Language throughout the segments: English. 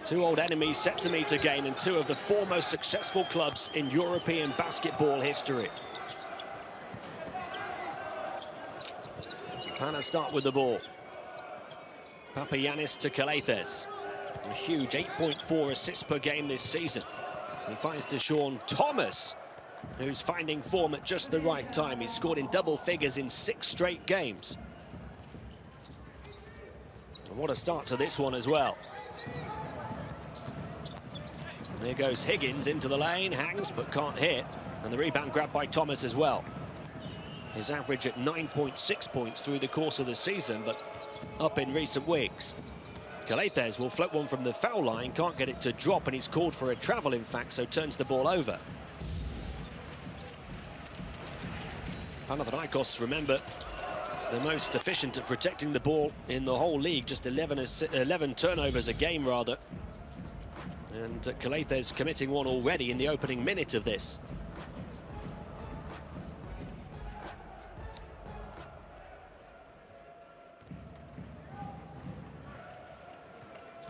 Two old enemies set to meet again, and two of the four most successful clubs in European basketball history. Pana start with the ball. Papagiannis to Calathes. A huge 8.4 assists per game this season. He finds DeShaun Thomas, who's finding form at just the right time. He's scored in double figures in 6 straight games. And what a start to this one as well. There goes Higgins into the lane, hangs but can't hit. And the rebound grabbed by Thomas as well. His average at 9.6 points through the course of the season, but up in recent weeks. Calathes will float one from the foul line, can't get it to drop, and he's called for a travel, in fact, so turns the ball over. Panathinaikos, remember, the most efficient at protecting the ball in the whole league, just 11 turnovers a game, rather. And Calathes committing one already in the opening minute of this.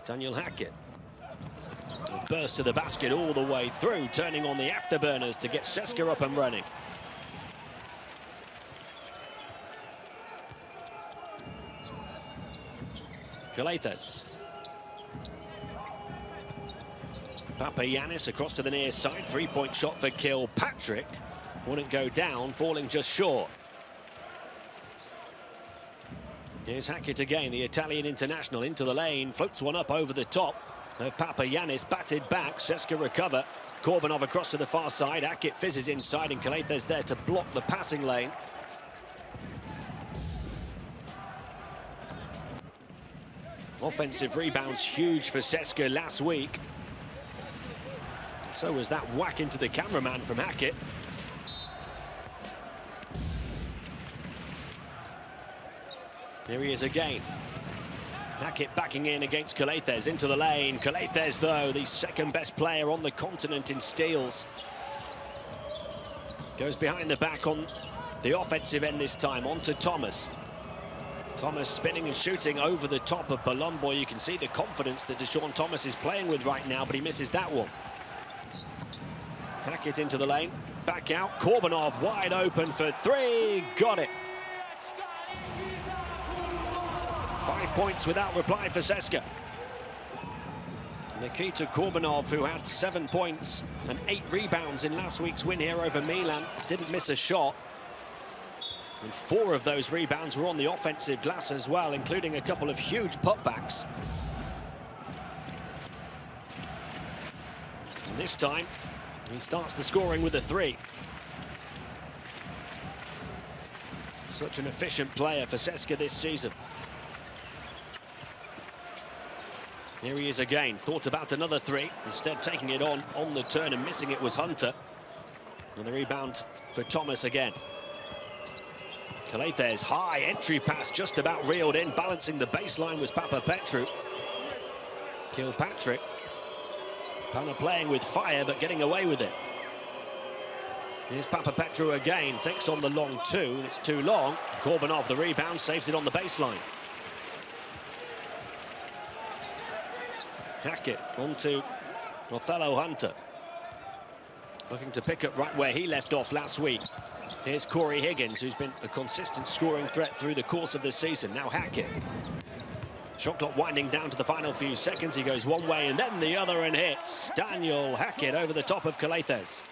Daniel Hackett will burst to the basket all the way through, turning on the afterburners to get CSKA up and running. Calathes. Papagiannis across to the near side. 3-point shot for Kilpatrick. Wouldn't go down, falling just short. Here's Hackett again, the Italian international, into the lane. Floats one up over the top of Papagiannis. Batted back. CSKA recover. Korbanov across to the far side. Hackett fizzes inside, and Calathes there to block the passing lane. Offensive rebounds huge for CSKA last week. So was that whack into the cameraman from Hackett. Here he is again. Hackett backing in against Calathes, into the lane. Calathes, though, the second best player on the continent in steals. Goes behind the back on the offensive end this time, on to Thomas. Thomas spinning and shooting over the top of Balomboy. You can see the confidence that DeShaun Thomas is playing with right now, but he misses that one. Hackett into the lane, back out. Korbanov wide open for three. Got it. 5 points without reply for CSKA. Nikita Korbanov, who had 7 points and 8 rebounds in last week's win here over Milan, didn't miss a shot. And 4 of those rebounds were on the offensive glass as well, including a couple of huge putbacks. And this time, he starts the scoring with a 3. Such an efficient player for CSKA this season. Here he is again. Thought about another 3. Instead, taking it on the turn and missing it was Hunter. And the rebound for Thomas again. Calathes, high entry pass, just about reeled in. Balancing the baseline was Papapetrou. Kilpatrick. Pana playing with fire, but getting away with it. Here's Papapetrou again. Takes on the long 2, and it's too long. Korbanov, the rebound, saves it on the baseline. Hackett onto Othello Hunter. Looking to pick up right where he left off last week. Here's Cory Higgins, who's been a consistent scoring threat through the course of the season. Now Hackett. Shot clock winding down to the final few seconds. He goes one way and then the other and hits. Daniel Hackett over the top of Calathes.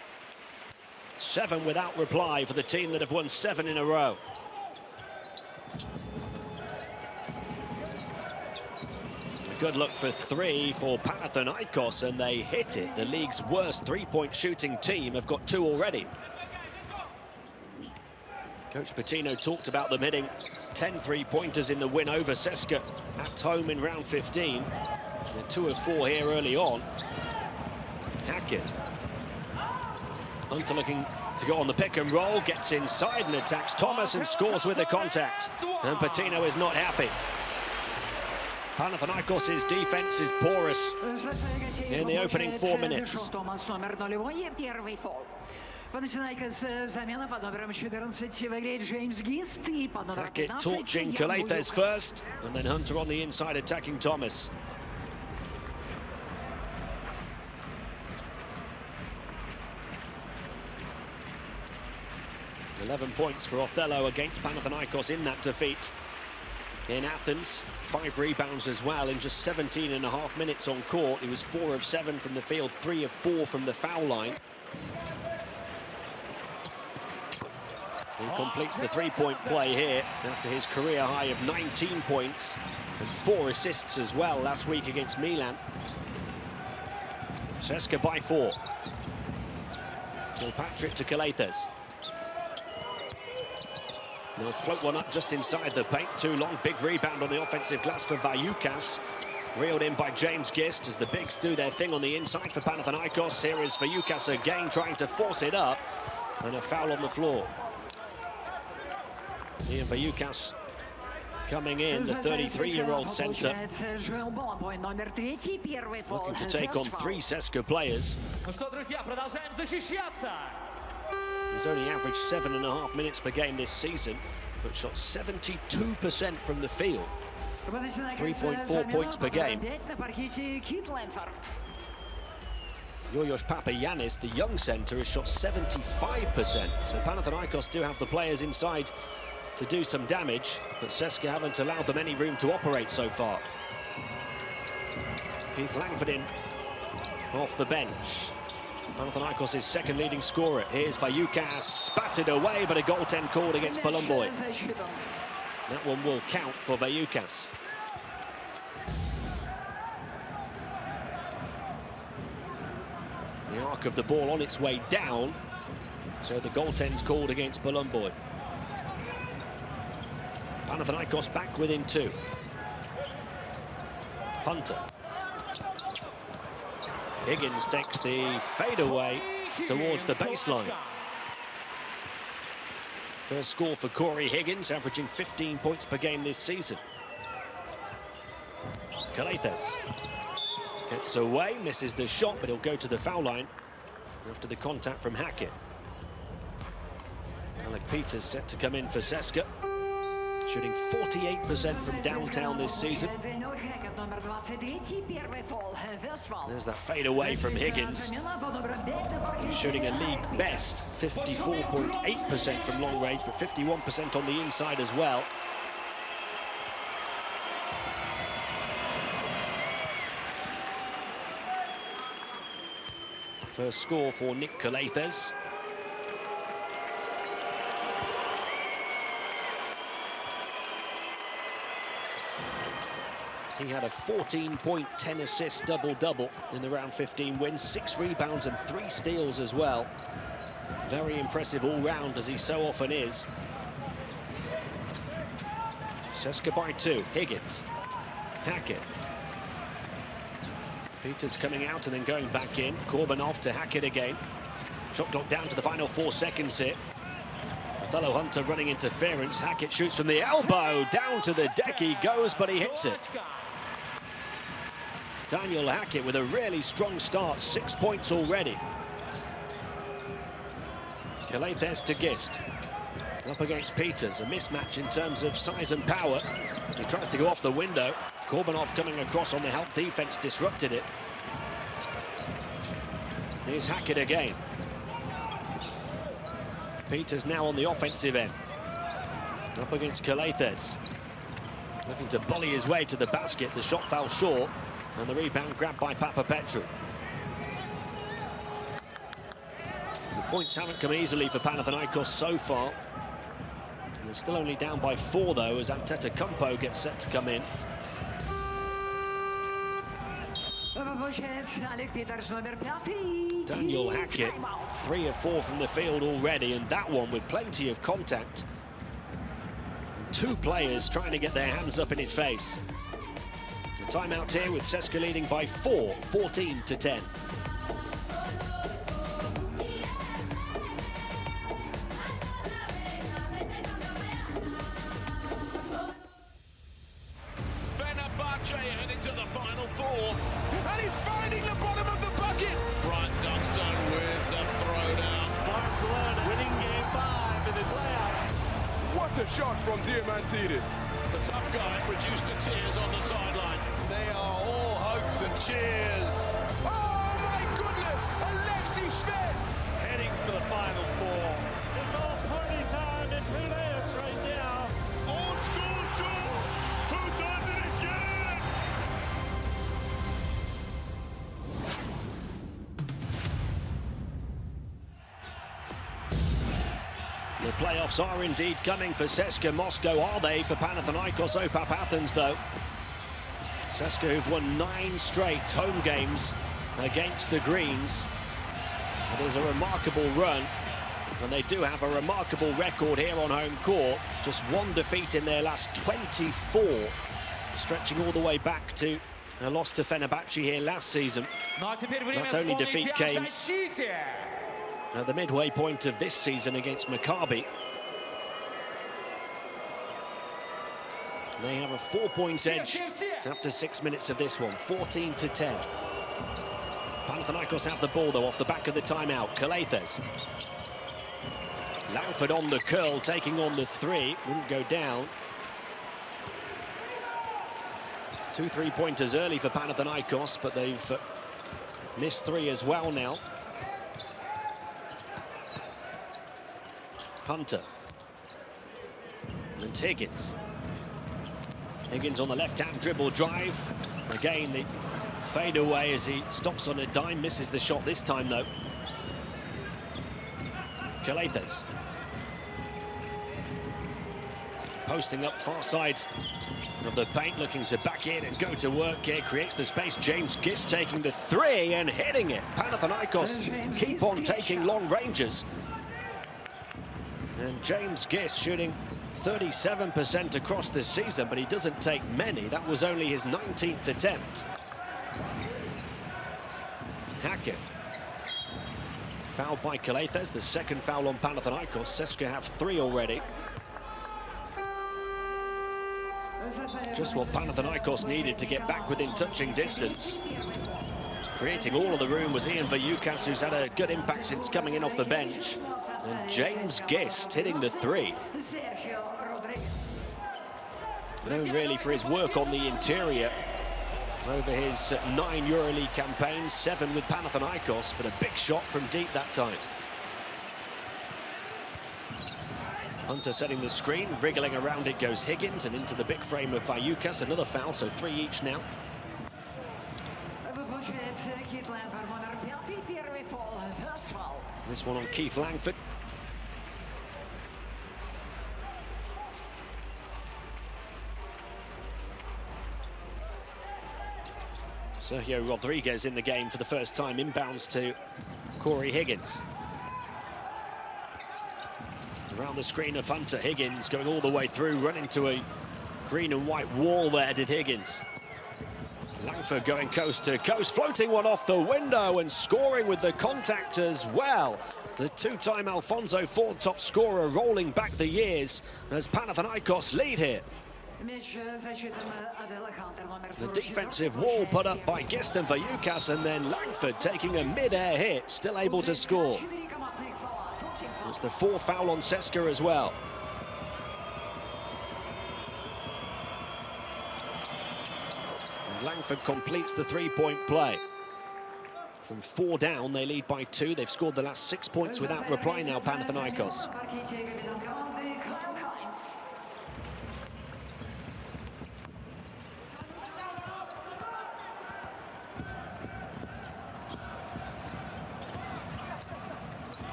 7 without reply for the team that have won 7 in a row. Good look for 3 for Panathinaikos, and they hit it. The league's worst 3-point shooting team have got 2 already. Coach Patino talked about them hitting 10 3-pointers in the win over CSKA at home in round 15. They're 2 of 4 here early on. Hackett. Hunter looking to go on the pick and roll, gets inside and attacks Thomas and scores with the contact. And Patino is not happy. Panathinaikos' defense is porous in the opening 4 minutes. Hackett torching Calathes first, and then Hunter on the inside attacking Thomas. 11 points for Othello against Panathinaikos in that defeat in Athens. 5 rebounds as well in just 17.5 minutes on court. He was 4 of 7 from the field, 3 of 4 from the foul line. He completes the three-point play here after his career high of 19 points and 4 assists as well last week against Milan. CSKA by 4. Patrick to Calathes. They'll float one up just inside the paint. Too long. Big rebound on the offensive glass for Vayukas. Reeled in by James Gist as the bigs do their thing on the inside for Panathinaikos. Here is Vayukas again trying to force it up. And a foul on the floor. Ian Vayukas coming in, the 33-year-old centre. Looking to take on 3 CSKA players. He's only averaged 7.5 minutes per game this season, but shot 72% from the field. 3.4 points per game. Ioannis Papapetrou, the young centre, has shot 75%. So Panathinaikos do have the players inside to do some damage, but CSKA haven't allowed them any room to operate so far. Keith Langford in off the bench. Panathinaikos' second leading scorer. Here's Vayukas, spattered away, but a goaltend called against Palumboy. That one will count for Vayukas. The arc of the ball on its way down, so the goaltend's called against Palumboy. Panathinaikos back within 2. Hunter. Higgins takes the fadeaway towards the baseline. First score for Cory Higgins, averaging 15 points per game this season. Calathes gets away, misses the shot, but he'll go to the foul line after the contact from Hackett. Alec Peters set to come in for CSKA, shooting 48% from downtown this season. There's that fade away from Higgins. He's shooting a league best 54.8% from long range, but 51% on the inside as well. First score for Nick Calathes. He had a 14-point, 10-assist double-double in the round 15 win, 6 rebounds and 3 steals as well. Very impressive all-round, as he so often is. CSKA by 2. Higgins. Hackett. Peters coming out and then going back in. Corbinov to Hackett again. Shot clock down to the final 4 seconds here. Othello Hunter running interference. Hackett shoots from the elbow. Down to the deck he goes, but he hits it. Daniel Hackett with a really strong start. 6 points already. Calathes to Gist. Up against Peters. A mismatch in terms of size and power. He tries to go off the window. Corbinov coming across on the help defense, disrupted it. Here's Hackett again. Peters now on the offensive end. Up against Calathes. Looking to bully his way to the basket. The shot fell short. And the rebound grabbed by Papapetrou. The points haven't come easily for Panathinaikos so far. They're still only down by 4, though, as Antetokounmpo gets set to come in. Daniel Hackett, 3 of 4 from the field already, and that one with plenty of contact. And 2 players trying to get their hands up in his face. The timeout here with CSKA leading by 4, 14-10. Heading to the final 4, and he's finding the bottom of the bucket. Brian Dunstone with the throwdown. Barcelona winning game 5 in the playoffs. What a shot from Diamantidis. The tough guy reduced to tears on the sideline. They are all hugs and cheers. Oh my goodness, Alexi Schmidt Heading for the final 4. It's all party time. The playoffs are indeed coming for CSKA Moscow. Are they for Panathinaikos OPAP Athens, though? CSKA, who've won 9 straight home games against the Greens. It is a remarkable run, and they do have a remarkable record here on home court. Just 1 defeat in their last 24, stretching all the way back to a loss to Fenerbahce here last season. That only defeat came at the midway point of this season against Maccabi. They have a 4-point edge after 6 minutes of this one, 14-10. Panathinaikos have the ball, though, off the back of the timeout. Calathes. Langford on the curl, taking on the 3. Wouldn't go down. 2 3-pointers early for Panathinaikos, but they've missed 3 as well now. Punter. And Higgins. Higgins on the left-hand dribble drive. Again, the fade away as he stops on a dime, misses the shot this time, though. Calathes. Posting up far side of the paint, looking to back in and go to work here. Creates the space. James Gist taking the 3 and hitting it. Panathinaikos keep on taking long ranges. And James Gist shooting 37% across the season, but he doesn't take many. That was only his 19th attempt. Hackett. Fouled by Calathes, the 2nd foul on Panathinaikos. CSKA have 3 already. Just what Panathinaikos needed to get back within touching distance. Creating all of the room was Ian Vayukas, who's had a good impact since coming in off the bench. And James Gist hitting the 3. Known really for his work on the interior over his 9 EuroLeague campaigns, 7 with Panathinaikos, but a big shot from deep that time. Hunter setting the screen, wriggling around it goes Higgins, and into the big frame of Vayukas. Another foul, so 3 each now. This one on Keith Langford. Sergio Rodriguez in the game for the first time. Inbounds to Cory Higgins. Around the screen of Hunter. Higgins going all the way through, running to a green and white wall there, did Higgins. Langford going coast to coast, floating one off the window and scoring with the contact as well. The 2-time Alfonso Ford top scorer rolling back the years as Panathinaikos lead here. The defensive wall put up by Gist and Vayukas, and then Langford taking a mid-air hit, still able to score. It's the 4th foul on CSKA as well. And Langford completes the 3-point play. From 4 down, they lead by 2. They've scored the last 6 points without reply now, Panathinaikos.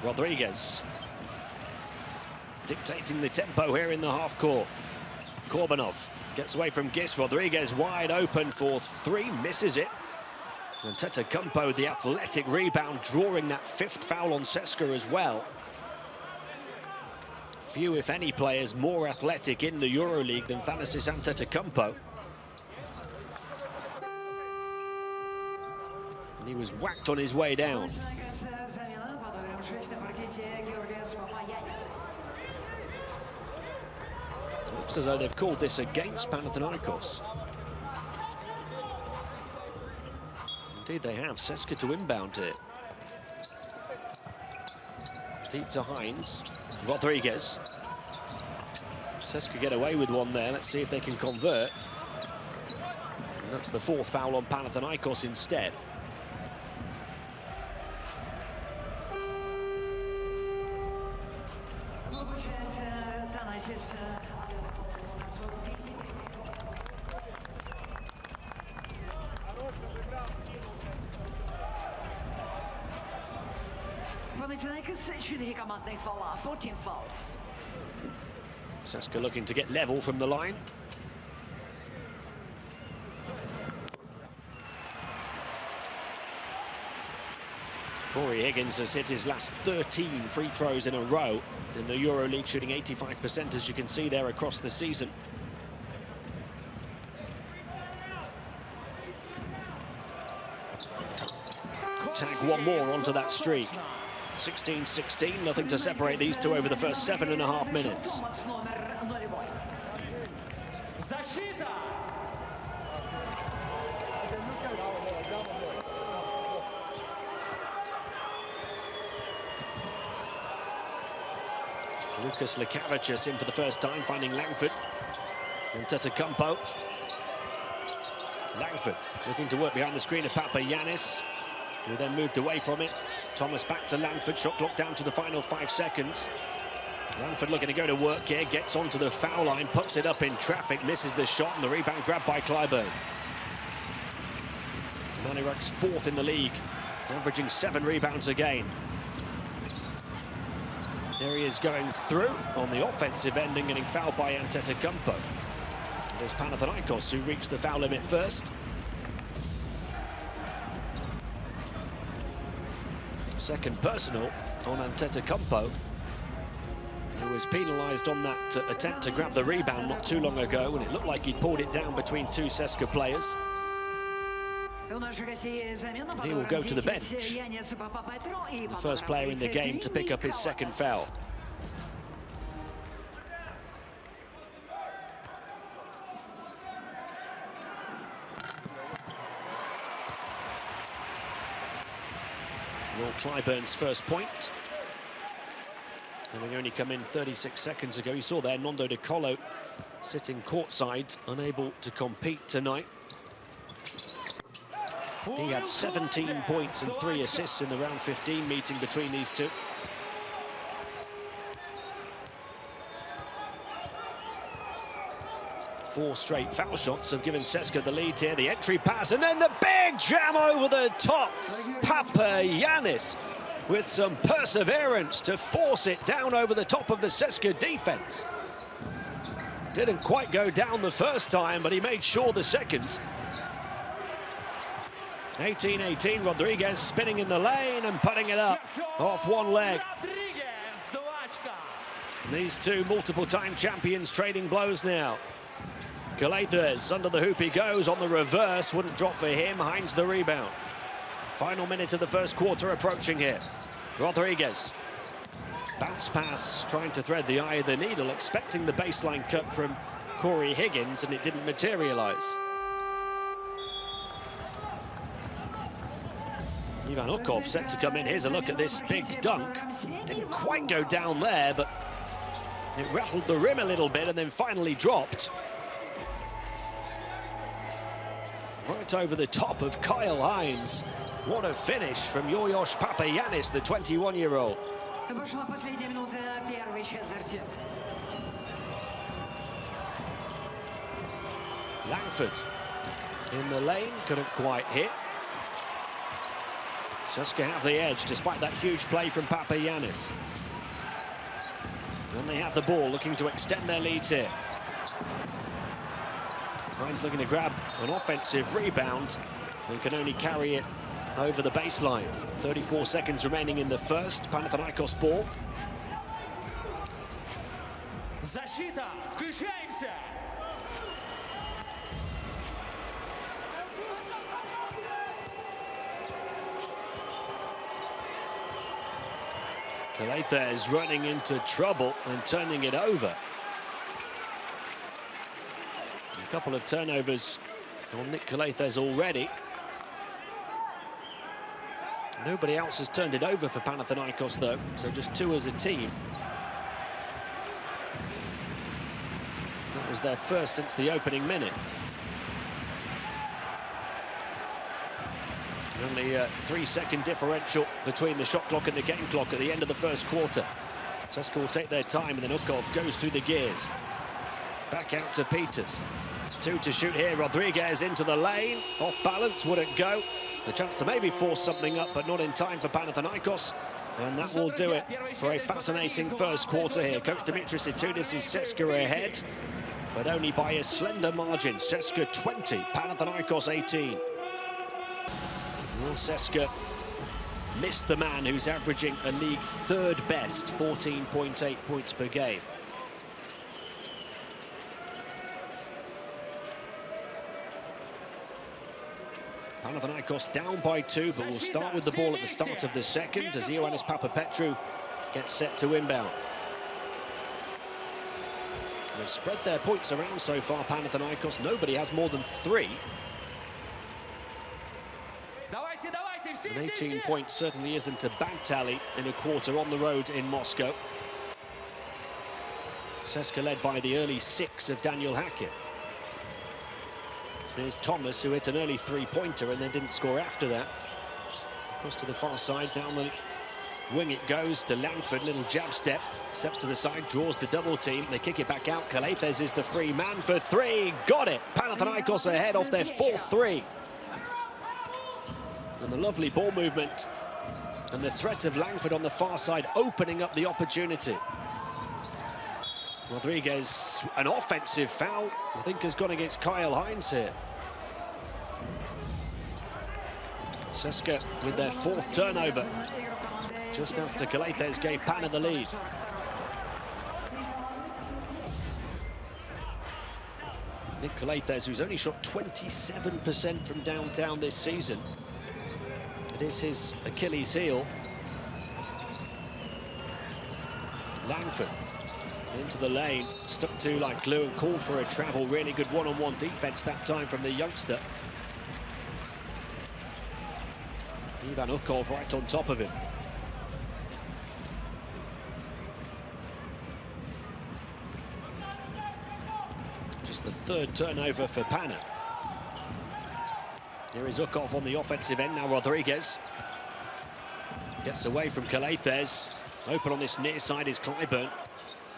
Rodriguez dictating the tempo here in the half court. Korbanov gets away from Gist. Rodriguez wide open for 3, misses it. And Antetokounmpo, the athletic rebound, drawing that 5th foul on CSKA as well. Few, if any, players more athletic in the EuroLeague than Thanasis Antetokounmpo. And he was whacked on his way down. Looks as though they've called this against Panathinaikos. Indeed they have. CSKA to inbound here. Deep to Hines. Rodriguez. CSKA get away with one there. Let's see if they can convert. And that's the 4th foul on Panathinaikos instead. Panathinaikos 4 командных фола, 14 fouls. CSKA looking to get level from the line. Cory Higgins has hit his last 13 free throws in a row in the EuroLeague, shooting 85%, as you can see there, across the season. Tag one more onto that streak. 16-16, nothing to separate these two over the first 7.5 minutes. Lucas Calathes in for the first time, finding Langford. And Antetokounmpo. Langford looking to work behind the screen of Papapetrou, who then moved away from it. Thomas back to Langford, shot clock down to the final 5 seconds. Langford looking to go to work here, gets onto the foul line, puts it up in traffic, misses the shot, and the rebound grabbed by Clyburn. Maniruk's 4th in the league, averaging 7 rebounds a game. There he is going through on the offensive end and getting fouled by Antetokounmpo. There's Panathinaikos, who reached the foul limit first. Second personal on Antetokounmpo, who was penalised on that attempt to grab the rebound not too long ago, and it looked like he pulled it down between 2 CSKA players. He will go to the bench. The first player in the game to pick up his second foul. Will Clyburn's first point. Having only come in 36 seconds ago. You saw there Nando De Colo sitting courtside, unable to compete tonight. He had 17 points and 3 assists in the round 15 meeting between these two. Four straight foul shots have given CSKA the lead here. The entry pass, and then the big jam over the top. Papapetrou with some perseverance to force it down over the top of the CSKA defense. Didn't quite go down the first time, but he made sure the second. 18-18, Rodriguez spinning in the lane and putting it up off one leg. These two multiple-time champions trading blows now. Calathes under the hoop he goes, on the reverse, wouldn't drop for him, Hines the rebound. Final minute of the first quarter approaching here. Rodriguez, bounce pass, trying to thread the eye of the needle, expecting the baseline cut from Cory Higgins, and it didn't materialize. Ivan Ukov set to come in. Here's a look at this big dunk. Didn't quite go down there, but it rattled the rim a little bit and then finally dropped. Right over the top of Kyle Hines. What a finish from Ioannis Papapetrou, the 21-year-old. Langford in the lane, couldn't quite hit. CSKA have the edge despite that huge play from Papapetrou. And they have the ball, looking to extend their leads here. Hines looking to grab an offensive rebound and can only carry it over the baseline. 34 seconds remaining in the first. Panathinaikos ball. Защита, включаемся! Calathes running into trouble and turning it over. A couple of turnovers on Nick Calathes already. Nobody else has turned it over for Panathinaikos, though, so just 2 as a team. That was their first since the opening minute. Only a 3-second differential between the shot clock and the game clock at the end of the first quarter. CSKA will take their time, and then Ukov goes through the gears. Back out to Peters. 2 to shoot here. Rodriguez into the lane. Off balance, wouldn't go. The chance to maybe force something up, but not in time for Panathinaikos. And that will do it for a fascinating first quarter here. Coach Dimitris Itoudis is CSKA ahead, but only by a slender margin. CSKA 20, Panathinaikos 18. Will CSKA miss the man who's averaging a league third best, 14.8 points per game. Panathinaikos down by 2, but will start with the ball at the start of the second as Ioannis Papapetrou gets set to inbound. They've spread their points around so far, Panathinaikos. Nobody has more than 3. And 18 points certainly isn't a bad tally in a quarter on the road in Moscow. CSKA led by the early 6 of Daniel Hackett. There's Thomas, who hit an early 3-pointer and then didn't score after that. Across to the far side, down the wing it goes to Langford, little jab step, steps to the side, draws the double team, they kick it back out. Calathes is the free man for 3, got it! Panathinaikos ahead off their 4th 3. And the lovely ball movement and the threat of Langford on the far side opening up the opportunity. Rodriguez, an offensive foul, I think has gone against Kyle Hines here. CSKA with their 4th turnover, just after Calathes gave Pana the lead. Nick Calathes, who's only shot 27% from downtown this season. It is his Achilles heel. Langford into the lane, stuck to like glue and called for a travel. Really good one-on-one defense that time from the youngster. Ivan Ukov right on top of him. Just the 3rd turnover for Pana. Here is Ukov on the offensive end. Now Rodriguez gets away from Calathes. Open on this near side is Clyburn.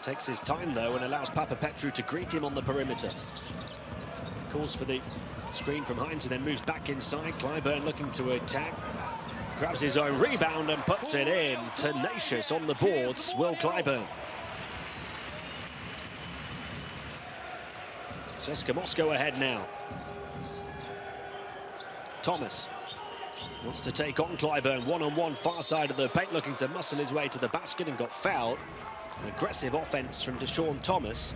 Takes his time though and allows Papapetrou to greet him on the perimeter. Calls for the screen from Hines and then moves back inside. Clyburn looking to attack. Grabs his own rebound and puts it in. Tenacious on the boards, Will Clyburn. CSKA Moscow ahead now. Thomas wants to take on Clyburn, one-on-one far side of the paint, looking to muscle his way to the basket and got fouled. An aggressive offense from DeShaun Thomas.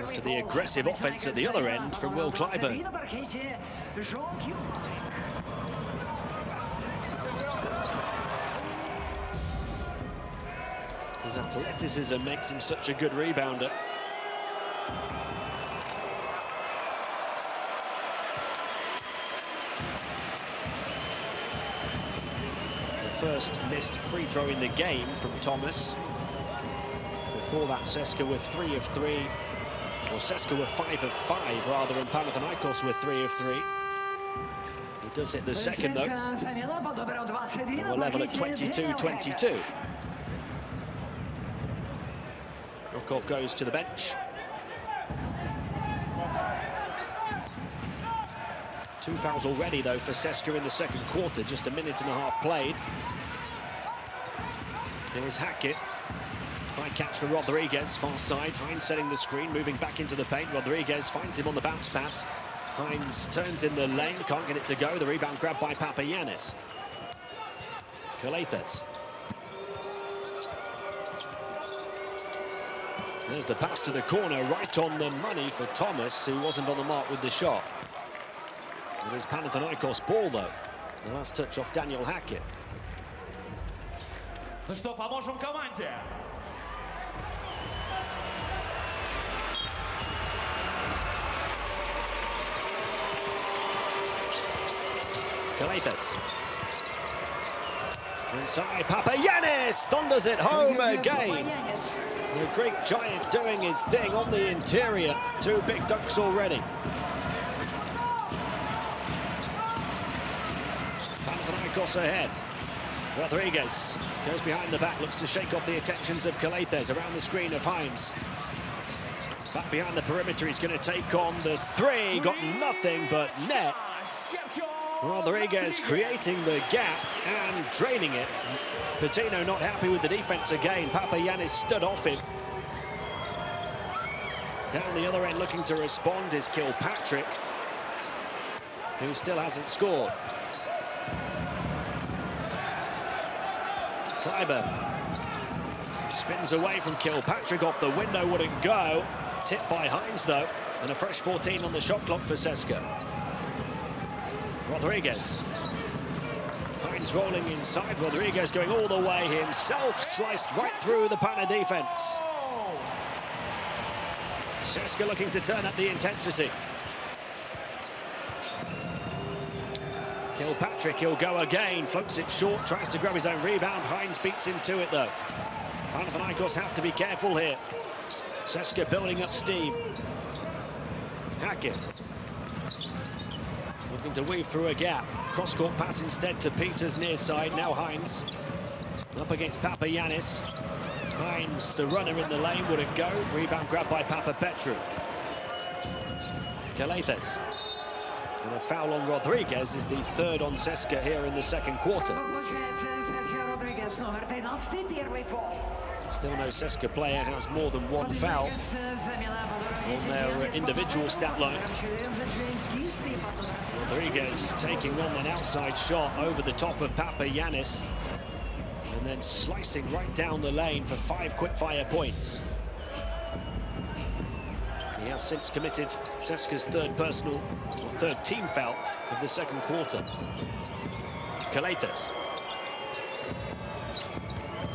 After the aggressive offense at the other end from Will Clyburn. His athleticism makes him such a good rebounder. First missed free throw in the game from Thomas. Before that, CSKA were 3 of 3. Or CSKA were 5 of 5, rather, and Panathinaikos were 3 of 3. He does hit the second, though. And we're level at 22-22. Ukov goes to the bench. 2 fouls already, though, for CSKA in the second quarter. Just a minute and a half played. Here's Hackett. High catch for Rodriguez, far side. Hines setting the screen, moving back into the paint. Rodriguez finds him on the bounce pass. Hines turns in the lane, can't get it to go. The rebound grabbed by Papagiannis. Calathes. There's the pass to the corner, right on the money for Thomas, who wasn't on the mark with the shot. It is Panathinaikos ball, though. The last touch off Daniel Hackett. Ну что, поможем команде. Calathes. Inside, Papagiannis thunders it home again. The Greek giant doing his thing on the interior. 2 big dunks already. Panathinaikos ahead. Rodriguez goes behind the back, looks to shake off the attentions of Calathes around the screen of Hines. Back behind the perimeter, he's going to take on the 3. Got nothing but net. Sergio Rodriguez creating the gap and draining it. Patino not happy with the defense again. Papagiannis stood off him. Down the other end looking to respond is Kilpatrick, who still hasn't scored. Clyburn spins away from Kilpatrick, off the window, wouldn't go. Tipped by Hines though, and a fresh 14 on the shot clock for CSKA. Rodriguez. Hines rolling inside, Rodriguez going all the way himself, sliced right through the Pana defense. CSKA looking to turn up the intensity. Kilpatrick, he'll go again, floats it short, tries to grab his own rebound. Hines beats him to it though. Panathinaikos have to be careful here. CSKA building up steam. Hackett looking to weave through a gap. Cross-court pass instead to Peters near side. Now Hines up against Papagiannis. Hines, the runner in the lane, wouldn't go. Rebound grabbed by Papapetrou. Calathes. And a foul on Rodriguez is the third on CSKA here in the second quarter. Still no CSKA player has more than one foul on their individual stat line. Rodriguez taking on an outside shot over the top of Papagiannis and then slicing right down the lane for 5 quick-fire points. He has since committed CSKA's third team foul of the second quarter. Calathes.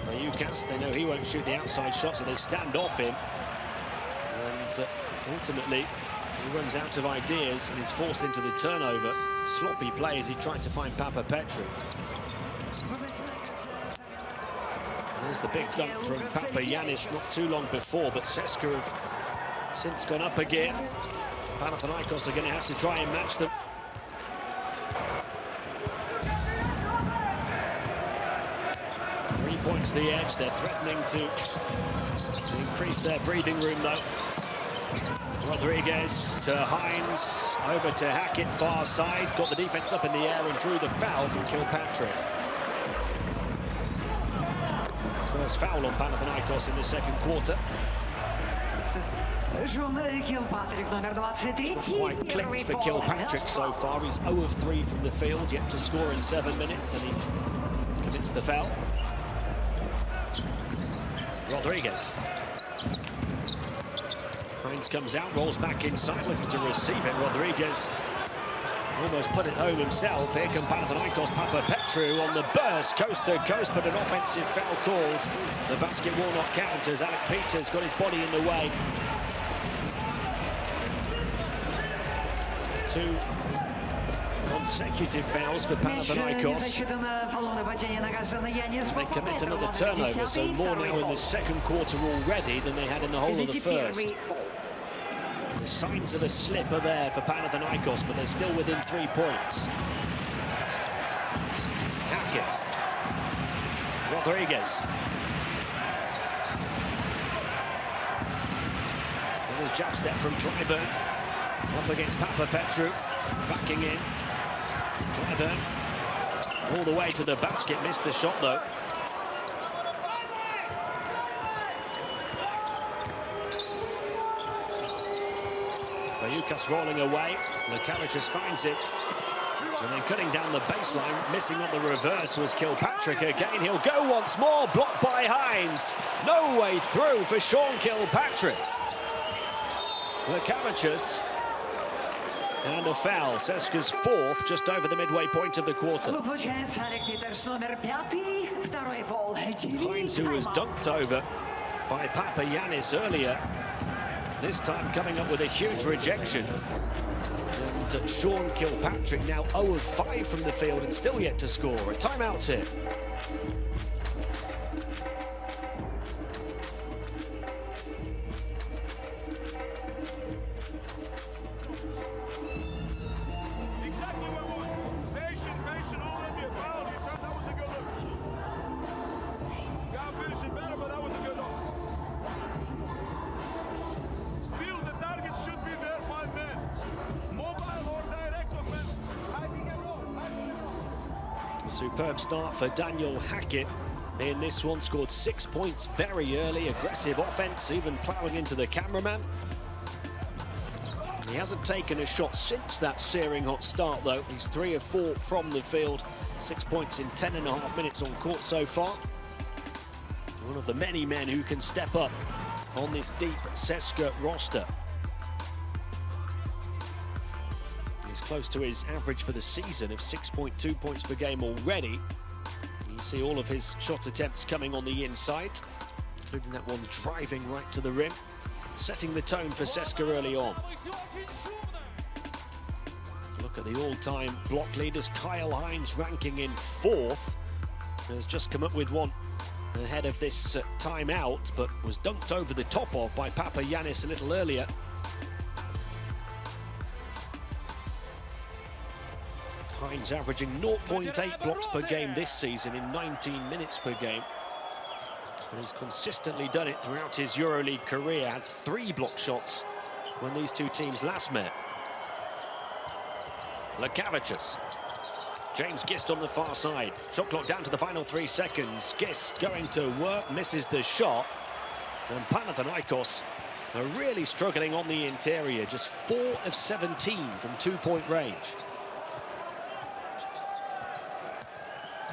Ioannis, they know he won't shoot the outside shot, so they stand off him. And ultimately, he runs out of ideas and is forced into the turnover. Sloppy play as he tried to find Papapetrou. There's the big dunk from Papagiannis not too long before, but CSKA have since gone up again. Panathinaikos are going to have to try and match them. Points the edge, they're threatening to increase their breathing room though. Rodriguez to Hines, over to Hackett, far side, got the defense up in the air and drew the foul from Kilpatrick. First foul on Panathinaikos in the second quarter. Quite clicked for Kilpatrick so far. He's 0 of 3 from the field, yet to score in 7 minutes, and he commits the foul. Rodriguez. Hines comes out, rolls back inside, looking to receive it. Rodriguez almost put it home himself. Here come Panathinaikos, Papapetrou on the burst, coast to coast, but an offensive foul called. The basket will not count as Alec Peters got his body in the way. 2 consecutive fouls for Panathinaikos. They commit another turnover, so more now in the second quarter already than they had in the whole of the first. The signs of a slip are there for Panathinaikos, but they're still within 3 points. Hackett. Rodriguez. Little jab step from Clyburn. Up against Papapetrou. Backing in. Clyburn all the way to the basket, missed the shot though. Ioannis rolling away, Calathes finds it, and then cutting down the baseline, missing on the reverse was Kilpatrick again. He'll go once more, blocked by Hines. No way through for Sean Kilpatrick. Calathes. And a foul, CSKA's 4th, just over the midway point of the quarter. Hines, who was dunked over by Papagiannis earlier, this time coming up with a huge rejection. And Sean Kilpatrick now 0 of 5 from the field and still yet to score. A timeout here. Still, the target should be there, 5 men. Mobile or direct offense. Hiding a roll. A superb start for Daniel Hackett in this one. Scored 6 points very early. Aggressive offense, even ploughing into the cameraman. He hasn't taken a shot since that searing hot start, though. He's 3 of 4 from the field. 6 points in 10.5 minutes on court so far. One of the many men who can step up on this deep CSKA roster. He's close to his average for the season of 6.2 points per game already. You see all of his shot attempts coming on the inside, including that one driving right to the rim, setting the tone for CSKA early on. Look at the all-time block leaders. Calathes ranking in 4th. Has just come up with one ahead of this timeout, but was dunked over the top of by Papapetrou a little earlier. Hines averaging 0.8 blocks per game this season in 19 minutes per game. But he's consistently done it throughout his EuroLeague career. Had 3 block shots when these two teams last met. Calathes. James Gist on the far side. Shot clock down to the final 3 seconds. Gist going to work, misses the shot. And Panathinaikos are really struggling on the interior. Just 4 of 17 from 2-point range.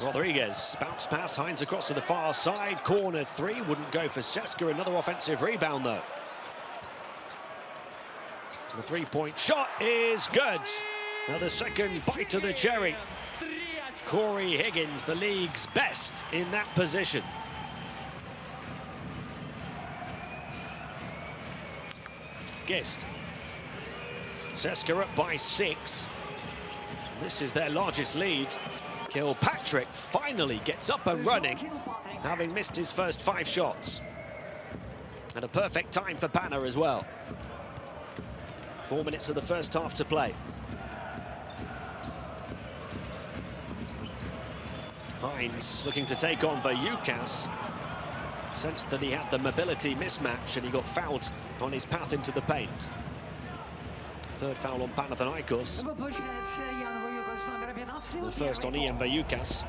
Rodriguez, bounce pass, Hines across to the far side. Corner 3, wouldn't go for CSKA. Another offensive rebound, though. The 3-point shot is good. Another second bite of the cherry. Cory Higgins, the league's best in that position. Gist. CSKA up by 6. This is their largest lead. Kilpatrick finally gets up and running, having missed his first 5 shots. And a perfect time for Pana as well. 4 minutes of the first half to play. Hines looking to take on Vayukas. Sensed that he had the mobility mismatch and he got fouled on his path into the paint. 3rd foul on Panathinaikos. The first on Ian Vayukas.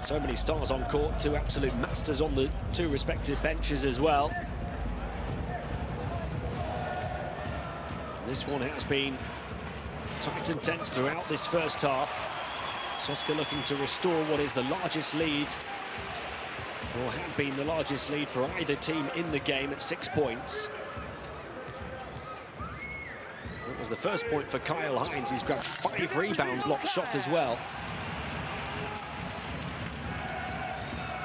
So many stars on court, 2 absolute masters on the 2 respective benches as well. This one has been tight and tense throughout this first half. CSKA looking to restore what is the largest lead, or had been the largest lead for either team in the game at 6 points. That was the first point for Kyle Hines. He's grabbed 5 rebounds, blocked shot as well.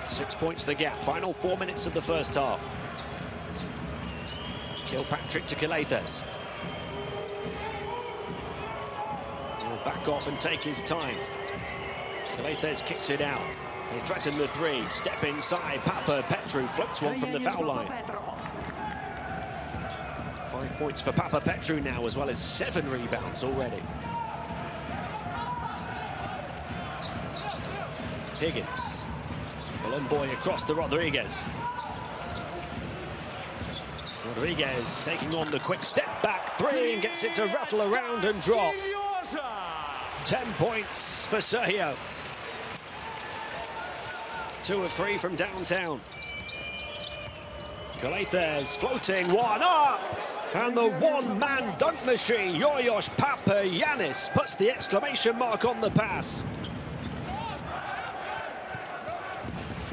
6 points the gap. Final 4 minutes of the first half. Kilpatrick to Calathes. He'll back off and take his time. Calathes kicks it out. They threaten the 3. Step inside. Papapetrou floats one from the foul line. 5 points for Papapetrou now, as well as 7 rebounds already. Higgins. Balloon boy across to Rodriguez. Rodriguez taking on the quick step back 3 and gets it to rattle around and drop. 10 points for Sergio. 2 of 3 from downtown. Calathes floating one up. And the one-man dunk machine, Ioannis Papapetrou, puts the exclamation mark on the pass.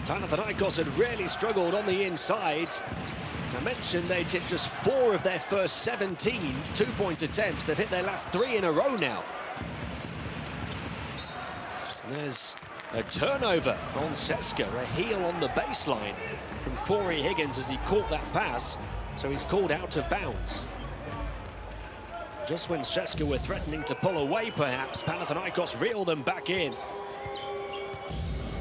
Panathinaikos had really struggled on the inside. I mentioned they'd hit just 4 of their first 17 two-point attempts. They've hit their last 3 in a row now. And there's a turnover on CSKA, a heel on the baseline from Cory Higgins as he caught that pass, so he's called out of bounds. Just when CSKA were threatening to pull away, perhaps, Panathinaikos reeled them back in.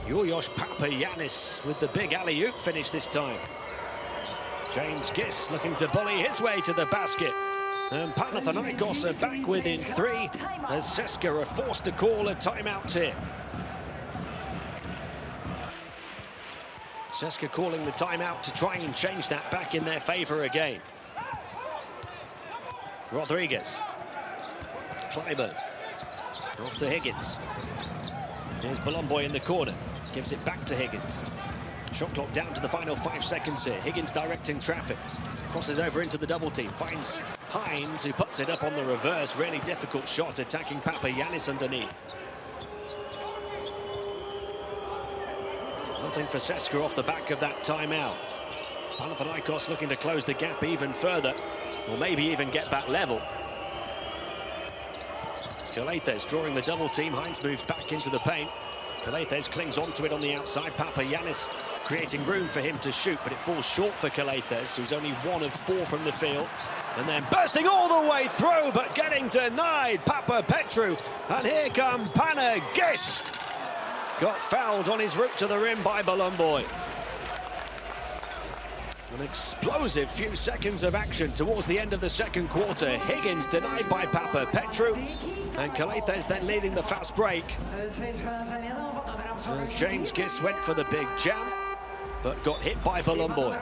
Ioannis Papapetrou with the big alley-oop finish this time. James Gist looking to bully his way to the basket. And Panathinaikos are back within 3 as CSKA are forced to call a timeout here. CSKA calling the timeout to try and change that back in their favour again. Rodriguez. Clyburn. Off to Higgins. Here's Palomboy in the corner. Gives it back to Higgins. Shot clock down to the final 5 seconds here. Higgins directing traffic. Crosses over into the double team. Finds Hines, who puts it up on the reverse. Really difficult shot, attacking Papagiannis underneath. Nothing for CSKA off the back of that timeout. Panathinaikos looking to close the gap even further, or maybe even get back level. Calathes drawing the double team. Hines moves back into the paint. Calathes clings onto it on the outside. Papagiannis creating room for him to shoot, but it falls short for Calathes, who's only 1 of 4 from the field. And then bursting all the way through, but getting denied. Papapetrou, and here come Pana Gist. Got fouled on his route to the rim by Palomboy. An explosive few seconds of action towards the end of the second quarter. Higgins denied by Papapetrou, and Calathes then leading the fast break. As James Gist went for the big jam, but got hit by Palomboy.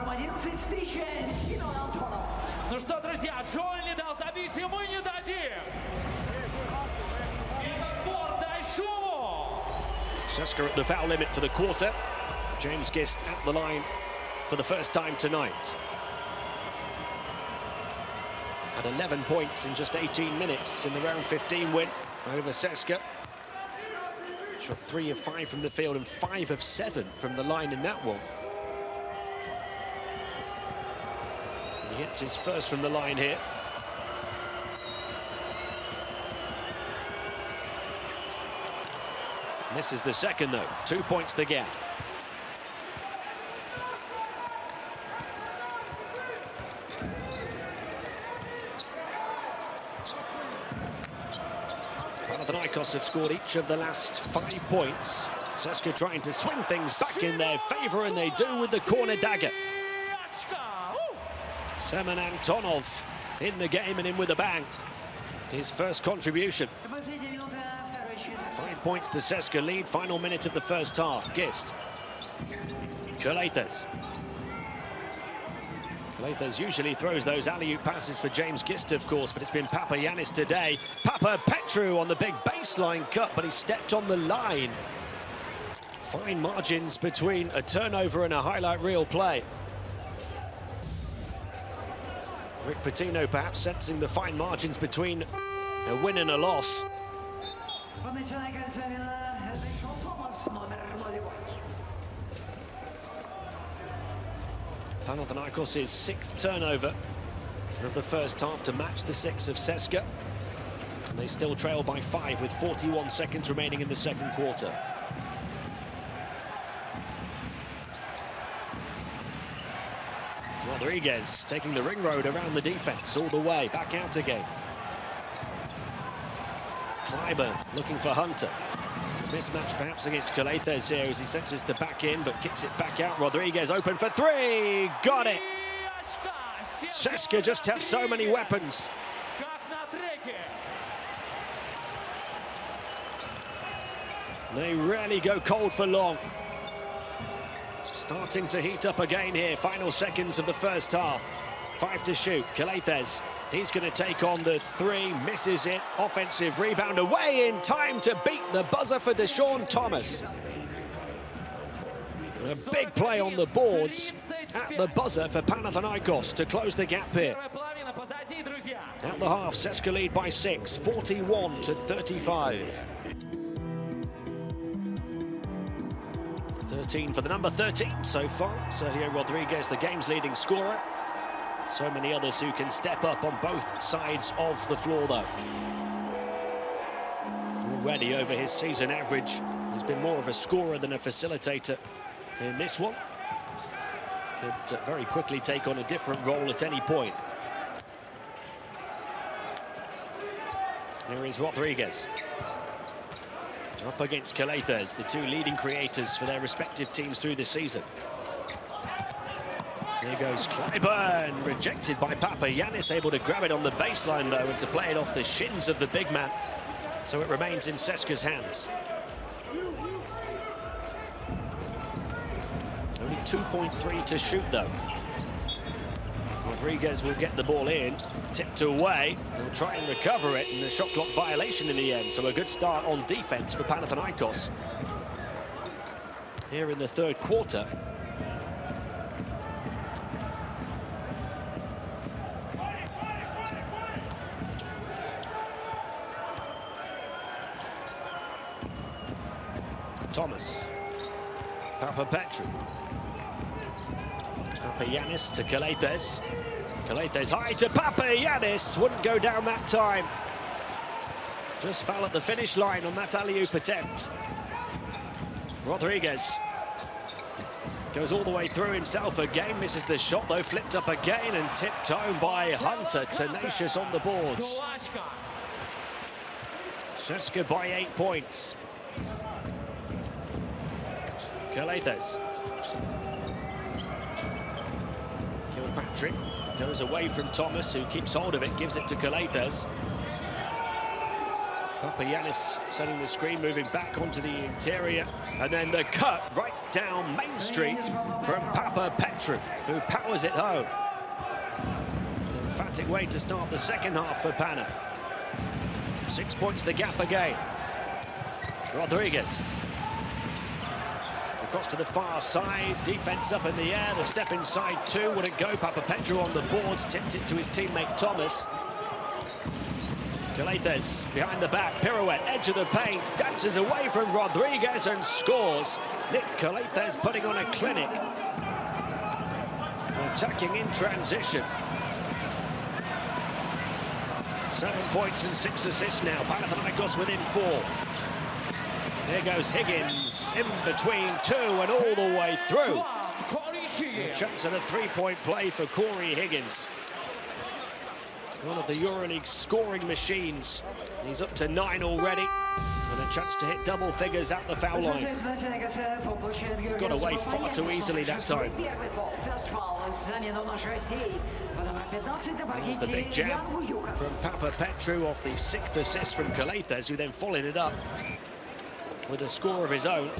Ну что, друзья, Джоэль не дал забить, и мы не дадим. CSKA at the foul limit for the quarter. James Gist at the line for the first time tonight. Had 11 points in just 18 minutes in the round 15 win over CSKA. Shot 3 of 5 from the field and 5 of 7 from the line in that one. He hits his first from the line here. Misses the second though. 2 points the gap. Panathinaikos have scored each of the last 5 points. CSKA trying to swing things back in their favour, and they do with the corner dagger. Semen Antonov in the game and in with a bang. His first contribution. 5 points the CSKA lead. Final minute of the first half. Gist. Calathes. Calathes usually throws those alley-oop passes for James Gist, of course, but it's been Papagiannis today. Papapetrou on the big baseline cut, but he stepped on the line. Fine margins between a turnover and a highlight reel play. Rick Pitino perhaps sensing the fine margins between a win and a loss. Panathinaikos' 6th turnover of the first half to match the 6 of CSKA. And they still trail by 5 with 41 seconds remaining in the second quarter. Rodriguez taking the ring road around the defense all the way, back out again. Clyburn looking for Hunter. Mismatch perhaps against Calathes here as he senses to back in, but kicks it back out. Rodriguez open for 3. Got it. CSKA just have so many weapons. They rarely go cold for long. Starting to heat up again here. Final seconds of the first half. 5 to shoot. Calathes, he's going to take on the 3, misses it. Offensive rebound away in time to beat the buzzer for DeShaun Thomas. A big play on the boards at the buzzer for Panathinaikos to close the gap here. At the half, CSKA lead by 6, 41 to 35. 13 for the number 13 so far. Sergio Rodriguez, the game's leading scorer. So many others who can step up on both sides of the floor, though. Already over his season average, he's been more of a scorer than a facilitator in this one. Could very quickly take on a different role at any point. Here is Rodriguez. Up against Calathes, the 2 leading creators for their respective teams through the season. There goes Clyburn, rejected by Papagiannis, able to grab it on the baseline though and to play it off the shins of the big man. So it remains in CSKA's hands. Only 2.3 to shoot though. Rodriguez will get the ball in, tipped away. They'll try and recover it, and the shot clock violation in the end. So a good start on defense for Panathinaikos here in the third quarter. Thomas, Papapetrou, Ioannis to Calathes. Calathes high to Ioannis, wouldn't go down that time. Just fell at the finish line on that alley-oop attempt. Rodriguez goes all the way through himself again, misses the shot though, flipped up again and tipped home by Hunter, tenacious on the boards. CSKA by 8 points. Calathes. Kilpatrick goes away from Thomas, who keeps hold of it, gives it to Calathes. Ioannis setting the screen, moving back onto the interior, and then the cut right down Main Street from Papapetrou, who powers it home. An emphatic way to start the second half for Pana. 6 points the gap again. Rodriguez. Across to the far side, defense up in the air, the step inside two, would it go? Papapetrou on the boards, tipped it to his teammate Thomas. Calathes behind the back, pirouette, edge of the paint, dances away from Rodriguez and scores. Nick Calathes putting on a clinic. Attacking in transition. 7 points and 6 assists now, Panathinaikos within 4. There goes Higgins, in between two and all the way through. A chance at a three-point play for Cory Higgins. One of the EuroLeague scoring machines. He's up to 9 already. And a chance to hit double figures at the foul line. Got away far too easily that time. There's the big jam from Papapetrou off the 6th assist from Calathes, who then followed it up with a score of his own.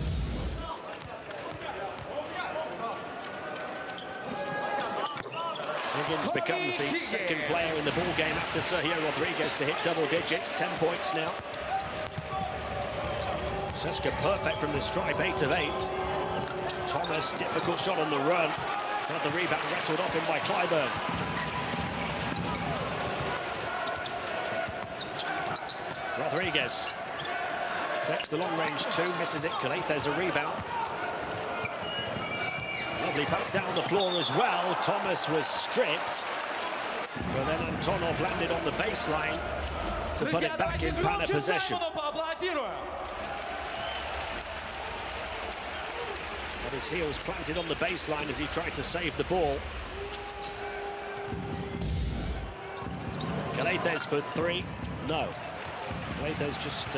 Higgins becomes the second player in the ball game after Sergio Rodriguez to hit double digits, 10 points now. CSKA perfect from the stripe, 8 of 8. Thomas, difficult shot on the run. Had the rebound wrestled off him by Clyburn. Rodriguez takes the long-range two, misses it. Calathes a rebound. Lovely pass down the floor as well. Thomas was stripped, but then Antonov landed on the baseline to put it back in Pana possession. Had his heels planted on the baseline as he tried to save the ball. Calathes for 3. No. Calathes just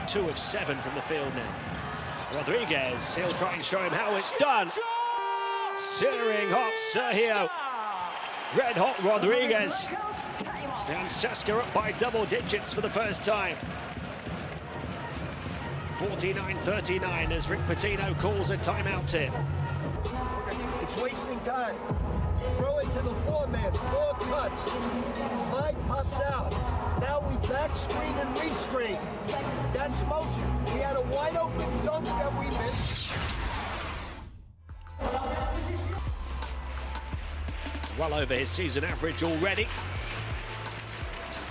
2 of 7 from the field now. Rodriguez, he'll try and show him how it's done. Searing hot Sergio. Red hot Rodriguez. And CSKA up by double digits for the first time. 49-39 as Rick Pitino calls a timeout here. It's wasting time. Throw it to the 4-man, 4 cuts. 5 pops out. Now we back screen and rescreen. That's motion. We had a wide open dunk that we missed. Well over his season average already.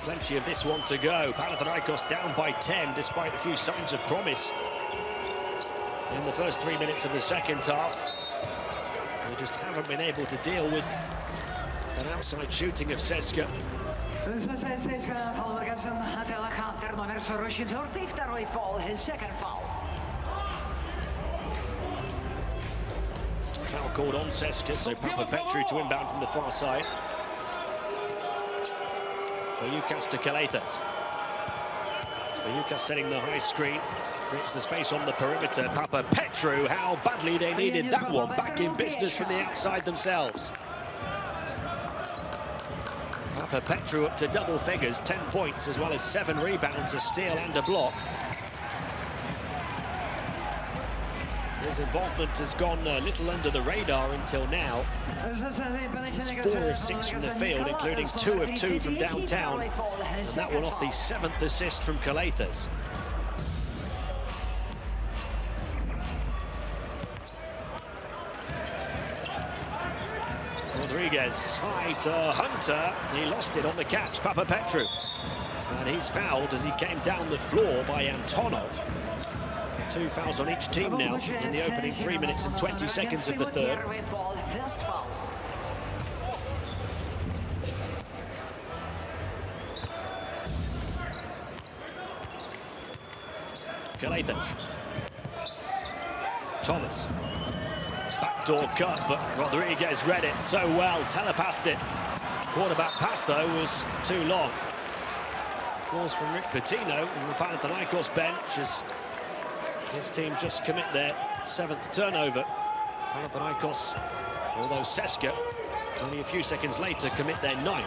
Plenty of this one to go. Panathinaikos down by 10 despite a few signs of promise in the first 3 minutes of the second half. They just haven't been able to deal with an outside shooting of CSKA. Foul called on CSKA, so Papapetrou to inbound from the far side. Ioannis to Calathes. Ioannis setting the high screen, creates the space on the perimeter. Papapetrou, how badly they needed that one. Back in business from the outside themselves. Papapetrou up to double figures, 10 points, as well as 7 rebounds, a steal and a block. His involvement has gone a little under the radar until now. He's 4 of 6 from the field, including 2 of 2 from downtown. And that one off the 7th assist from Calathes. Rodriguez high to Hunter. He lost it on the catch, Papapetrou. And he's fouled as he came down the floor by Antonov. 2 fouls on each team now in the opening 3 minutes and 20 seconds of the third. Calathes. Thomas. Backdoor cut, but Rodriguez read it so well, telepathed it. Quarterback pass, though, was too long. Calls from Rick Pitino on the Panathinaikos bench as his team just commit their 7th turnover. Panathinaikos, although CSKA, only a few seconds later, commit their 9th.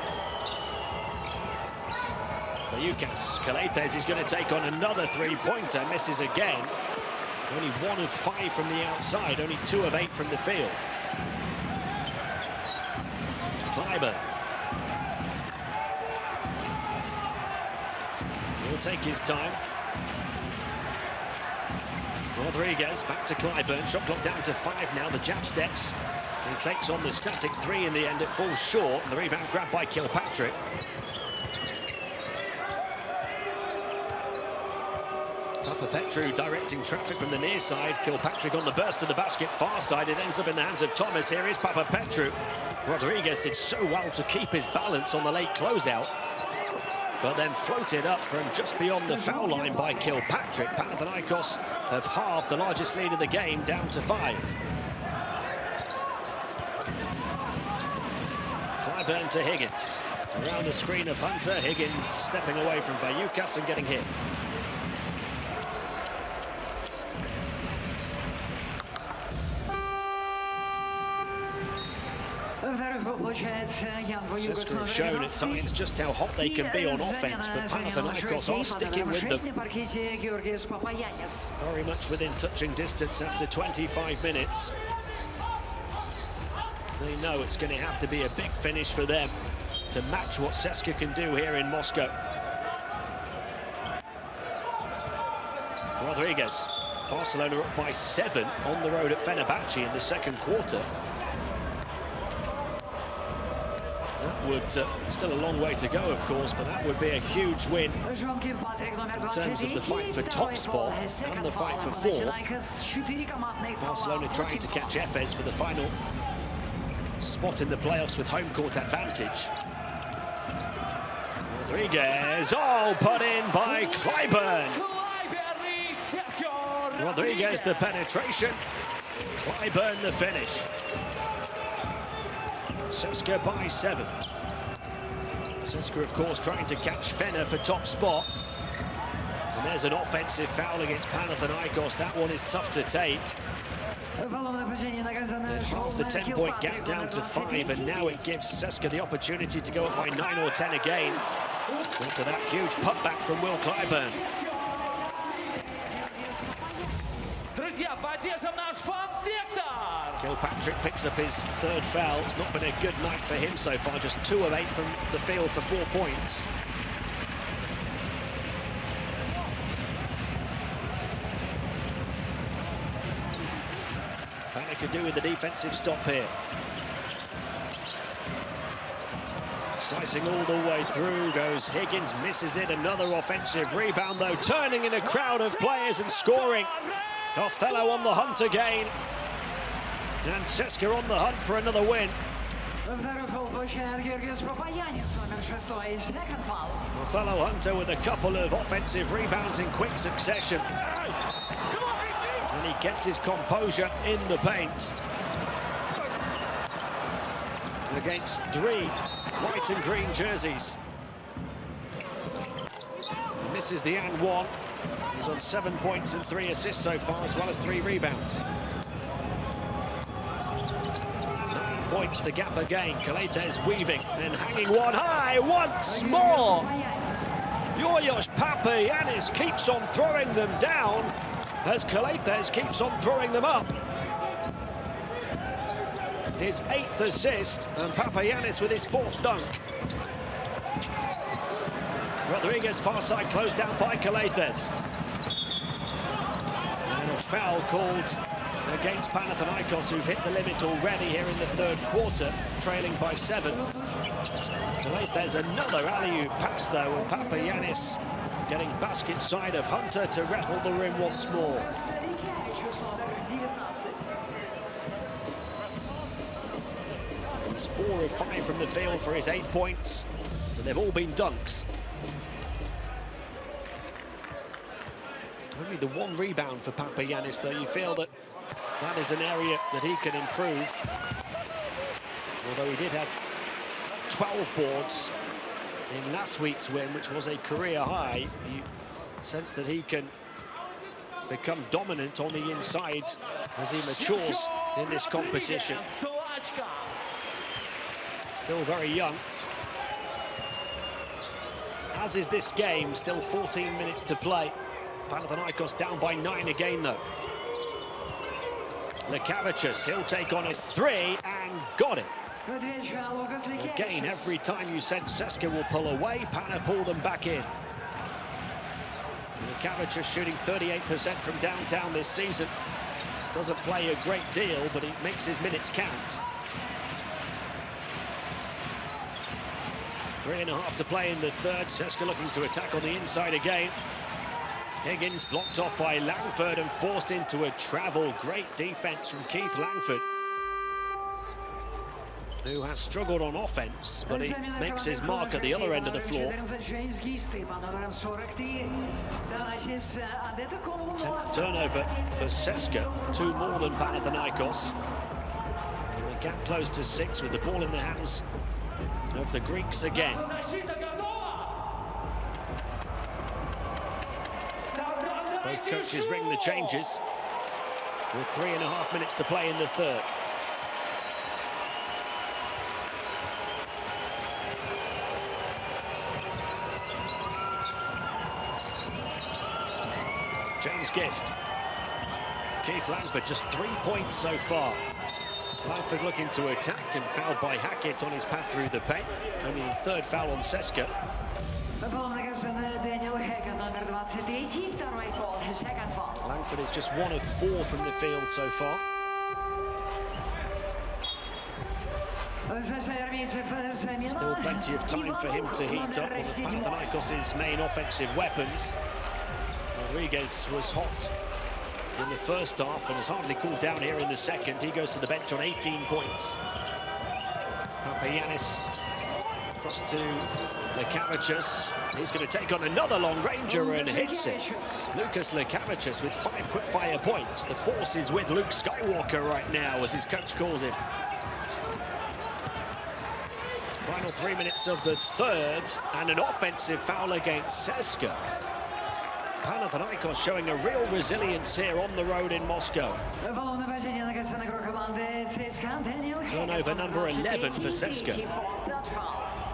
For UCAS, Calathes is going to take on another 3-pointer, misses again. Only 1 of 5 from the outside, only 2 of 8 from the field. Clyburn. He'll take his time. Rodriguez back to Clyburn. Shot clock down to 5 now. The jab steps. He takes on the static 3 in the end. It falls short. The rebound grabbed by Kilpatrick. Papapetrou directing traffic from the near side. Kilpatrick on the burst to the basket, far side. It ends up in the hands of Thomas. Here is Papapetrou. Rodriguez did so well to keep his balance on the late closeout, but then floated up from just beyond the foul line by Kilpatrick. Panathinaikos have halved the largest lead of the game down to 5. Clyburn to Higgins. Around the screen of Hunter. Higgins stepping away from Vayukas and getting hit. CSKA have shown at times just how hot they can be on offense, but Panathinaikos are sticking with them. Very much within touching distance after 25 minutes. They know it's going to have to be a big finish for them to match what CSKA can do here in Moscow. Rodriguez. Barcelona up by 7 on the road at Fenerbahce in the second quarter. That would, still a long way to go, of course, but that would be a huge win in terms of the fight for top spot and the fight for 4th. Barcelona trying to catch Efes for the final spot in the playoffs with home court advantage. Rodriguez, oh, put in by Clyburn. Rodriguez the penetration, Clyburn the finish. CSKA by 7. CSKA, of course, trying to catch Fener for top spot. And there's an offensive foul against Panathinaikos. That one is tough to take. Half the 10-point gap down to 5, and now it gives CSKA the opportunity to go up by 9 or 10 again. After that huge putback from Will Clyburn. Kilpatrick picks up his 3rd foul. It's not been a good night for him so far. Just 2 of 8 from the field for 4 points. Panathinaikos could do with the defensive stop here. Slicing all the way through goes Higgins, misses it. Another offensive rebound, though, turning in a crowd of players and scoring. Othello on the hunt again. And CSKA on the hunt for another win. Othello Hunter with a couple of offensive rebounds in quick succession. And he kept his composure in the paint. Against 3 white and green jerseys. He misses the and 1. He's on 7 points and 3 assists so far, as well as 3 rebounds. 9 points, the gap again. Calathes weaving and hanging one high once more. Ioannis Papapetrou keeps on throwing them down. as Calathes keeps on throwing them up. His 8th assist, and Papagiannis with his 4th dunk. Rodriguez far side closed down by Calathes. And a foul called against Panathinaikos, who've hit the limit already here in the 3rd quarter, trailing by 7. Calathes another alley-oop pass though, and Papagiannis getting basket side of Hunter to rattle the rim once more. He's 4 of 5 from the field for his 8 points, and they've all been dunks. Only the 1 rebound for Papagiannis, though. You feel that that is an area that he can improve. Although he did have 12 boards in last week's win, which was a career high, you sense that he can become dominant on the inside as he matures in this competition. Still very young. As is this game, still 14 minutes to play. Panathinaikos down by 9 again, though. Calathes, he'll take on a 3 and got it. Again, every time you sense CSKA will pull away, Pana pull them back in. Calathes shooting 38% from downtown this season. Doesn't play a great deal, but he makes his minutes count. 3.5 to play in the 3rd. CSKA looking to attack on the inside again. Higgins blocked off by Langford and forced into a travel. Great defense from Keith Langford, who has struggled on offense, but he makes his mark at the other end of the floor. 10th turnover for CSKA, 2 more than Panathinaikos. And the gap close to 6 with the ball in the hands of the Greeks again. Both coaches ring the changes with 3.5 minutes to play in the 3rd. James Gist. Keith Langford just 3 points so far. Langford looking to attack and fouled by Hackett on his path through the paint. Only the 3rd foul on CSKA. Langford is just 1 of 4 from the field so far. Still plenty of time for him to heat up with Panathinaikos' main offensive weapons. Rodriguez was hot in the 1st half and has hardly cooled down here in the 2nd. He goes to the bench on 18 points. Papagiannis across to Calathes. He's going to take on another long ranger and hits it. Calathes with 5 quick-fire points. The force is with Luke Skywalker right now, as his coach calls him. Final 3 minutes of the 3rd, and an offensive foul against CSKA. Panathinaikos showing a real resilience here on the road in Moscow. Turnover number 11 for CSKA.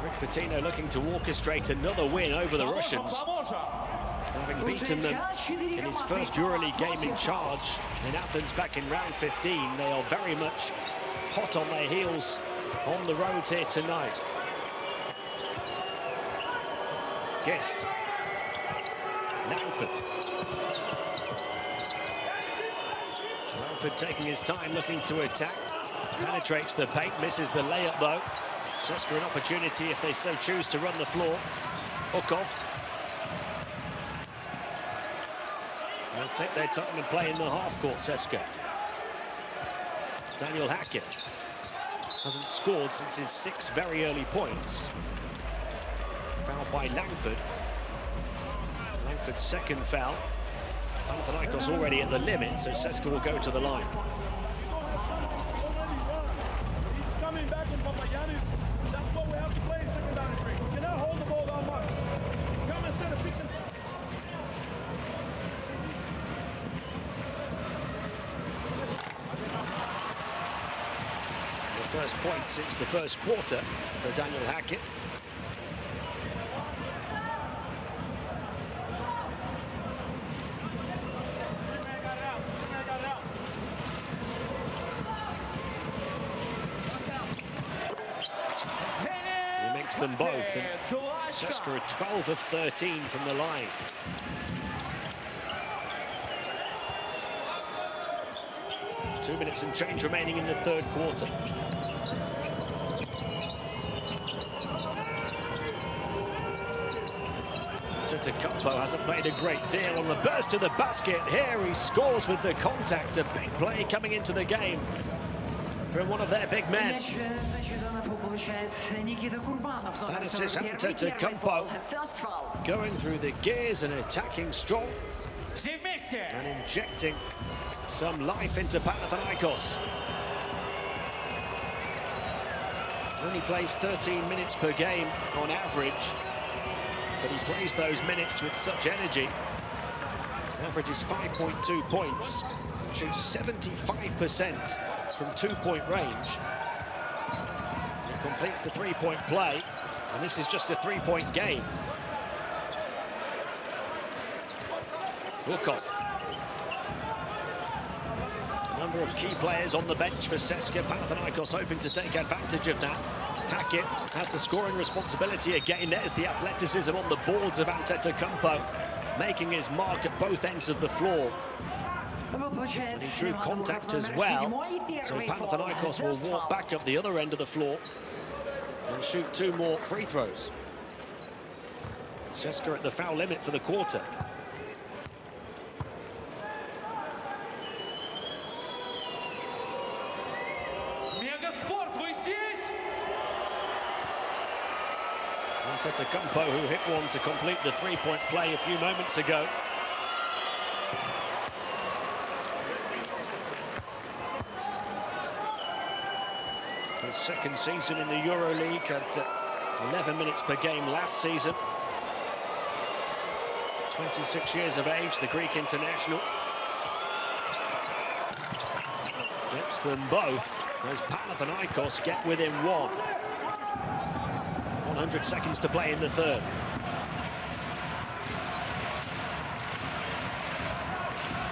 Rick Pitino looking to orchestrate another win over the Russians. Having beaten them in his first EuroLeague game in charge in Athens back in round 15, they are very much hot on their heels on the road here tonight. Gist. Langford. Langford taking his time, looking to attack. Penetrates the paint, misses the layup though. CSKA an opportunity if they so choose to run the floor. Hukov. They'll take their time and play in the half-court, CSKA. Daniel Hackett hasn't scored since his 6 very early points. Fouled by Langford. Langford's 2nd foul. Panathinaikos already at the limit, so CSKA will go to the line. He's coming back on Papagiannis. That's what we have to play in secondary break. We cannot hold the ball that much. Come and set a pick and The first point since the 1st quarter for Daniel Hackett. them both. And CSKA are 12 of 13 from the line. Two minutes and change remaining in the third quarter. Calathes hasn't played a great deal on the burst to the basket. Here he scores with the contact. A big play coming into the game from one of their big men. That is Calathes going through the gears and attacking strong and injecting some life into Panathinaikos. Only plays 13 minutes per game on average, but he plays those minutes with such energy. Averages 5.2 points, shoots 75% from two-point range. He completes the three-point play, and this is just a three-point game. Lukov. A number of key players on the bench for CSKA. Panathinaikos hoping to take advantage of that. Hackett has the scoring responsibility again. There's the athleticism on the boards of Antetokounmpo, making his mark at both ends of the floor. And he drew contact as well, so Panathinaikos will walk back up the other end of the floor and shoot two more free throws. CSKA at the foul limit for the quarter. Antetokounmpo, who hit one to complete the three-point play a few moments ago. His second season in the EuroLeague at 11 minutes per game last season. 26 years of age, the Greek international. Gets them both as Panathinaikos get within one. 100 seconds to play in the third.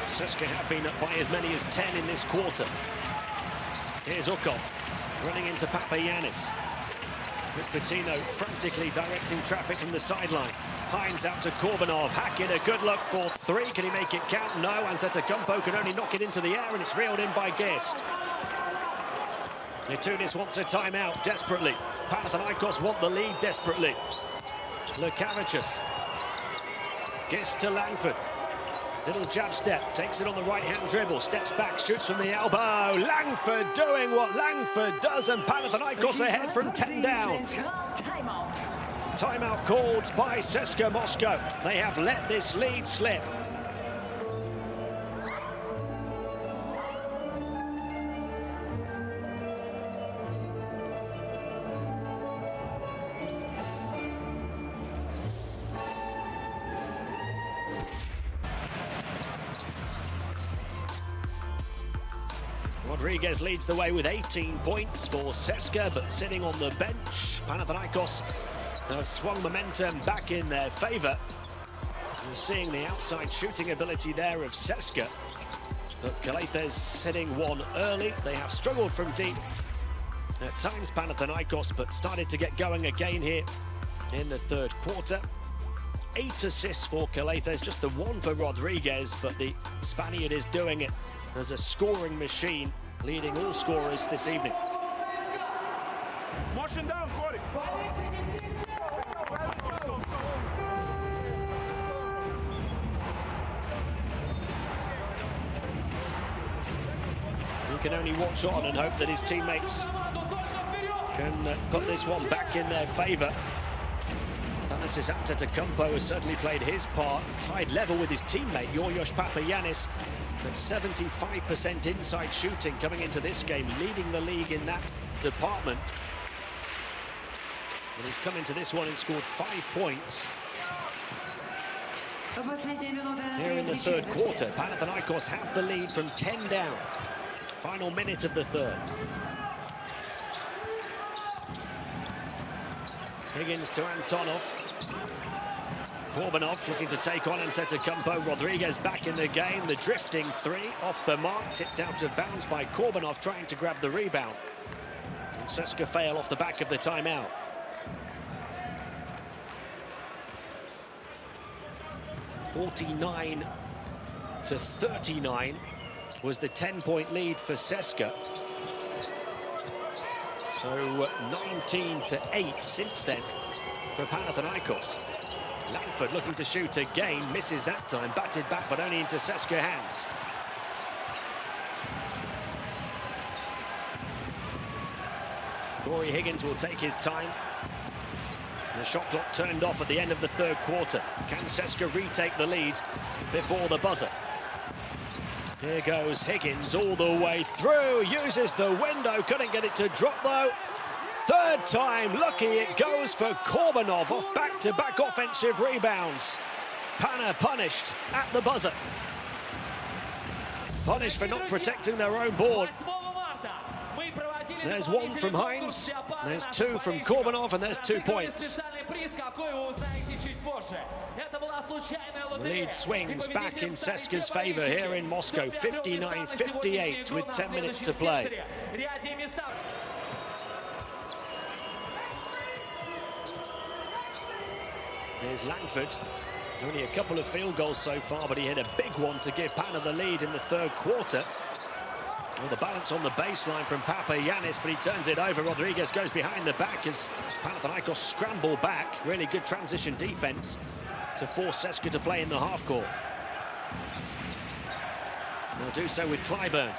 CSKA have been up by as many as 10 in this quarter. Here's Ukov running into Papapetrou. With Pitino frantically directing traffic from the sideline. Hines out to Corbinov. Hackett, a good look for three. Can he make it count? No. Antetokounmpo can only knock it into the air, and it's reeled in by Gist. Nitunis wants a timeout desperately. Panathinaikos want the lead desperately. Calathes. Gist to Langford. Little jab step, takes it on the right-hand dribble, steps back, shoots from the elbow. Langford doing what Langford does, and Panathinaikos ahead from 10 down. Timeout called by CSKA Moscow. They have let this lead slip. Rodriguez leads the way with 18 points for CSKA, but sitting on the bench. Panathinaikos have swung momentum back in their favour. We're seeing the outside shooting ability there of CSKA, but Calathes hitting one early. They have struggled from deep at times, Panathinaikos, but started to get going again here in the third quarter. 8 assists for Calathes, just the one for Rodriguez, but the Spaniard is doing it as a scoring machine, leading all scorers this evening. Motion down, Cory. He can only watch on and hope that his teammates can put this one back in their favour. Ioannis Papapetrou has certainly played his part, tied level with his teammate Ioannis Papapetrou. At 75% inside shooting coming into this game, leading the league in that department. And he's come into this one and scored 5 points. Here in the third quarter, Panathinaikos have the lead from 10 down. Final minute of the third. Higgins to Antonov. Corbinov looking to take on Antetokounmpo. Rodriguez back in the game. The drifting three off the mark, tipped out of bounds by Corbinov, trying to grab the rebound. And CSKA fail off the back of the timeout. 49-39 was the 10-point lead for CSKA. So 19-8 since then for Panathinaikos. Langford looking to shoot again, misses that time, batted back but only into CSKA hands. Cory Higgins will take his time. The shot clock turned off at the end of the third quarter. Can CSKA retake the lead before the buzzer? Here goes Higgins all the way through, uses the window, couldn't get it to drop though. Third time, lucky it goes for Corbinov off back-to-back offensive rebounds. Pana punished at the buzzer. Punished for not protecting their own board. There's one from Hines, there's two from Corbinov, and there's 2 points. The lead swings back in CSKA's favor here in Moscow, 59-58 with 10 minutes to play. Here's Langford. Only a couple of field goals so far, but he hit a big one to give Pana the lead in the third quarter. Well, the balance on the baseline from Ioannis, but he turns it over. Rodriguez goes behind the back as Panathinaikos scramble back. Really good transition defense to force CSKA to play in the half court. And they'll do so with Clyburn.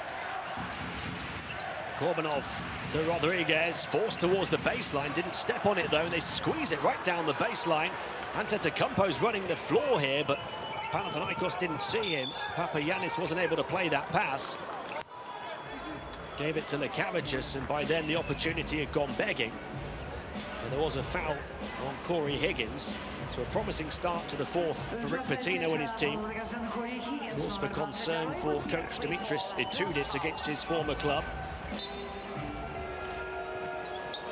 Corbinov to Rodriguez, forced towards the baseline, didn't step on it though, and they squeeze it right down the baseline. Antetokounmpo's running the floor here, but Panathinaikos didn't see him. Ioannis wasn't able to play that pass. Gave it to Nick Calathes, and by then the opportunity had gone begging. And there was a foul on Cory Higgins. So a promising start to the fourth for Rick Pitino and his team. Cause for concern for coach Dimitris Itoudis against his former club.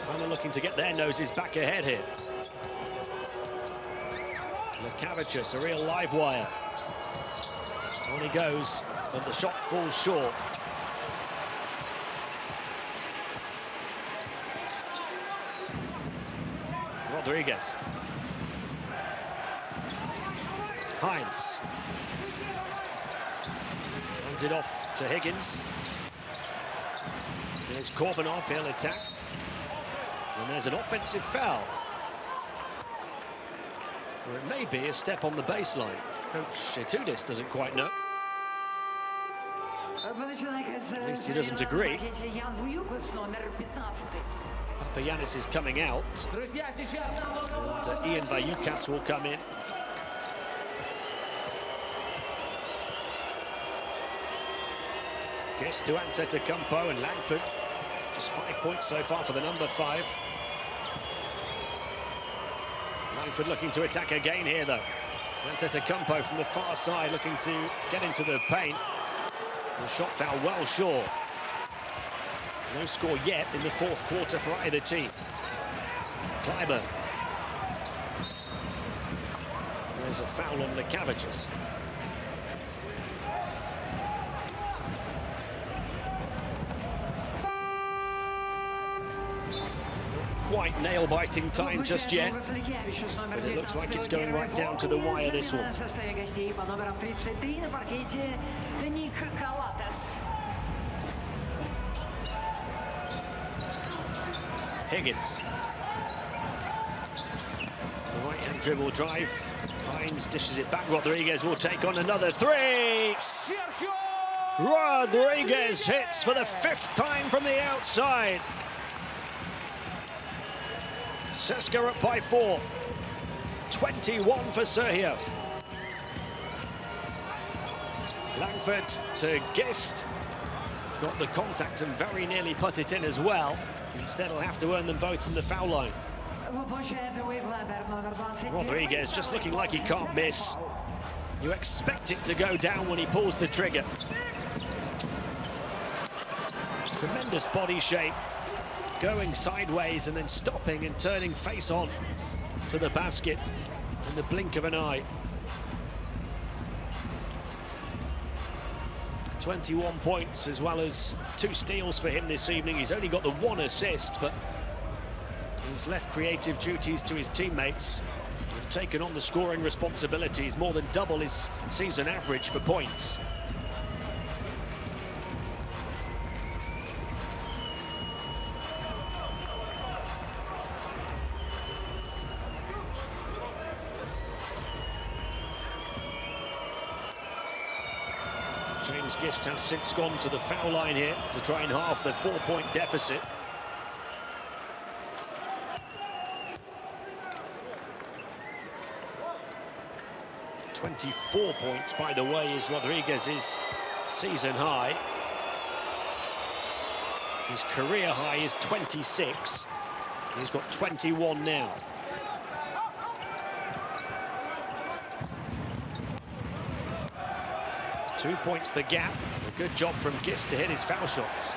Kind of looking to get their noses back ahead here. Nick Calathes, a real live wire. On he goes, but the shot falls short. Rodriguez. Hines. Hands it off to Higgins. There's Corbinov, he'll attack. And there's an offensive foul. Or it may be a step on the baseline. Coach Itoudis doesn't quite know. At least he doesn't agree. Ioannis is coming out. And Ian Vayukas will come in. Gist to Antetokounmpo and Langford. Just 5 points so far for the number 5. Langford looking to attack again here though. Antetokounmpo from the far side looking to get into the paint. The shot foul well short. No score yet in the fourth quarter for either team. Clyburn. There's a foul on Nick Calathes. Quite nail-biting time just yet, but it looks like it's going right down to the wire, this one. Higgins. The right-hand dribble drive. Hines dishes it back. Rodriguez will take on another three. Rodriguez hits for the 5th time from the outside. CSKA up by 4. 21 for Sergio. Langford to Gist. Got the contact and very nearly put it in as well. Instead, he'll have to earn them both from the foul line. Rodriguez just looking like he can't miss. You expect it to go down when he pulls the trigger. Tremendous body shape. Going sideways and then stopping and turning face on to the basket in the blink of an eye. 21 points as well as 2 steals for him this evening. He's only got the 1 assist, but he's left creative duties to his teammates. taken on the scoring responsibilities, more than double his season average for points. James Gist has since gone to the foul line here to try and halve the 4-point deficit. .24 points, by the way, is Rodriguez's season high. His career high is 26. He's got 21 now. Two points the gap. A good job from Gist to hit his foul shots.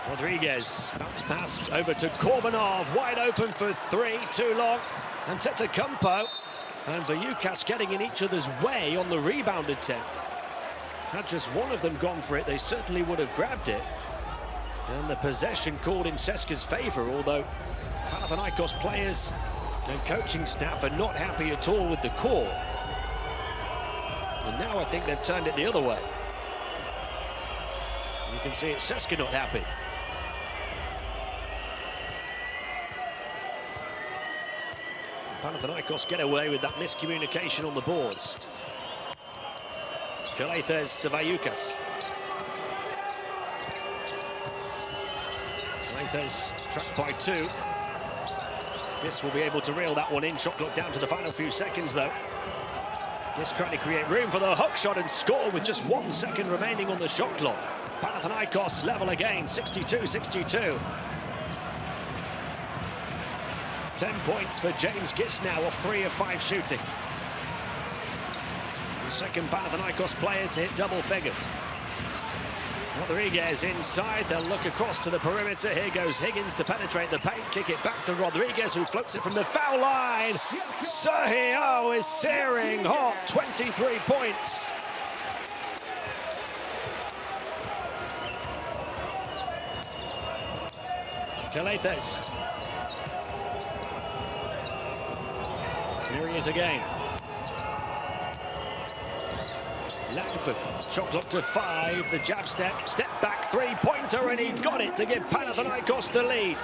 Rodriguez, bounce pass over to Korbanov, wide open for three, too long. Antetokounmpo and Vayukas getting in each other's way on the rebound attempt. Had just one of them gone for it, they certainly would have grabbed it. And the possession called in CSKA's favor, although Panathinaikos players and coaching staff are not happy at all with the call. And now I think they've turned it the other way. You can see it's CSKA not happy. Panathinaikos get away with that miscommunication on the boards. Calathes to Vayukas. Calathes trapped by two. Gist will be able to reel that one in. Shot clock down to the final few seconds, though. Gist trying to create room for the hook shot and score with just 1 second remaining on the shot clock. Panathinaikos level again, 62-62. 10 points for James Gist now off 3 of 5 shooting. The second Panathinaikos player to hit double figures. Rodriguez inside, they'll look across to the perimeter. Here goes Higgins to penetrate the paint, kick it back to Rodriguez, who floats it from the foul line. Sergio is searing hot, 23 points. Calathes. Here he is again. Langford, shot clock to 5, the jab step back three-pointer, and he got it to give Panathinaikos the lead.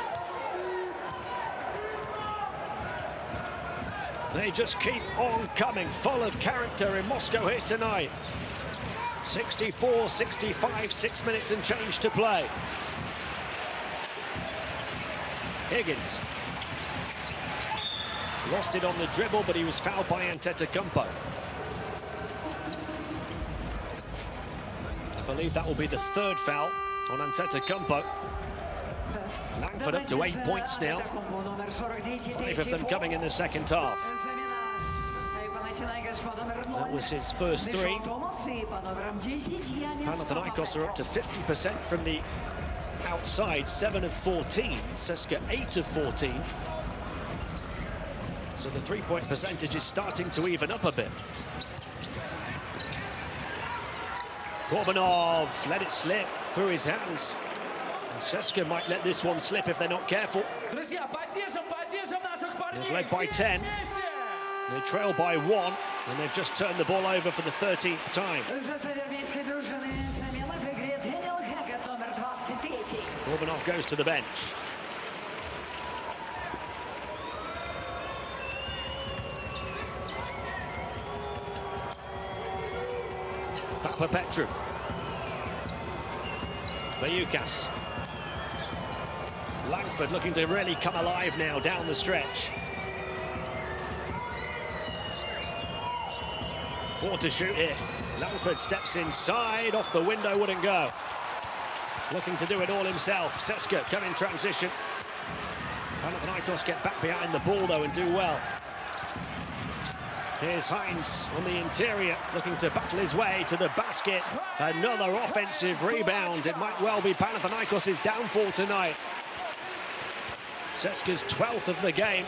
They just keep on coming, full of character in Moscow here tonight. 64-65, 6 minutes and change to play. Higgins. Lost it on the dribble, but he was fouled by Antetokounmpo. I believe that will be the third foul on Antetokounmpo. Langford up to 8 points now. 5 of them coming in the second half. That was his first 3. Panathinaikos are up to 50% from the outside, 7 of 14. CSKA 8 of 14. So the three-point percentage is starting to even up a bit. Korbanov let it slip through his hands. And CSKA might let this one slip if they're not careful. They've led by 10. They trail by 1, and they've just turned the ball over for the 13th time. Korbanov goes to the bench. Papapetrou. Vayukas. Langford looking to really come alive now down the stretch. 4 to shoot here. Langford steps inside, off the window, wouldn't go. Looking to do it all himself. CSKA come in transition. Panathinaikos get back behind the ball though and do well. Here's Hines on the interior, looking to battle his way to the basket. Another offensive rebound. It might well be Panathinaikos' downfall tonight. CSKA's 12th of the game,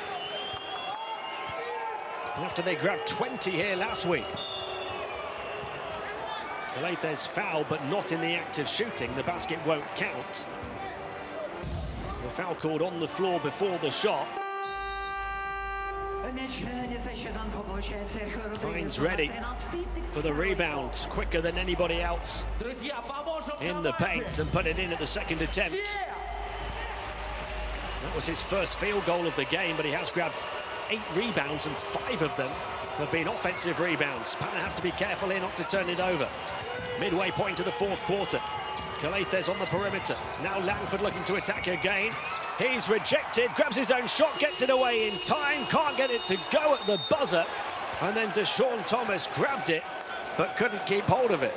after they grabbed 20 here last week. Calathes foul, but not in the act of shooting. The basket won't count. The foul called on the floor before the shot. Hines ready for the rebound, quicker than anybody else in the paint, and put it in at the second attempt. That was his first field goal of the game, but he has grabbed 8 rebounds, and 5 of them have been offensive rebounds. Pana have to be careful here not to turn it over. Midway point of the 4th quarter. Calathes on the perimeter. Now Langford looking to attack again. He's rejected, grabs his own shot, gets it away in time, can't get it to go at the buzzer. And then DeShaun Thomas grabbed it, but couldn't keep hold of it.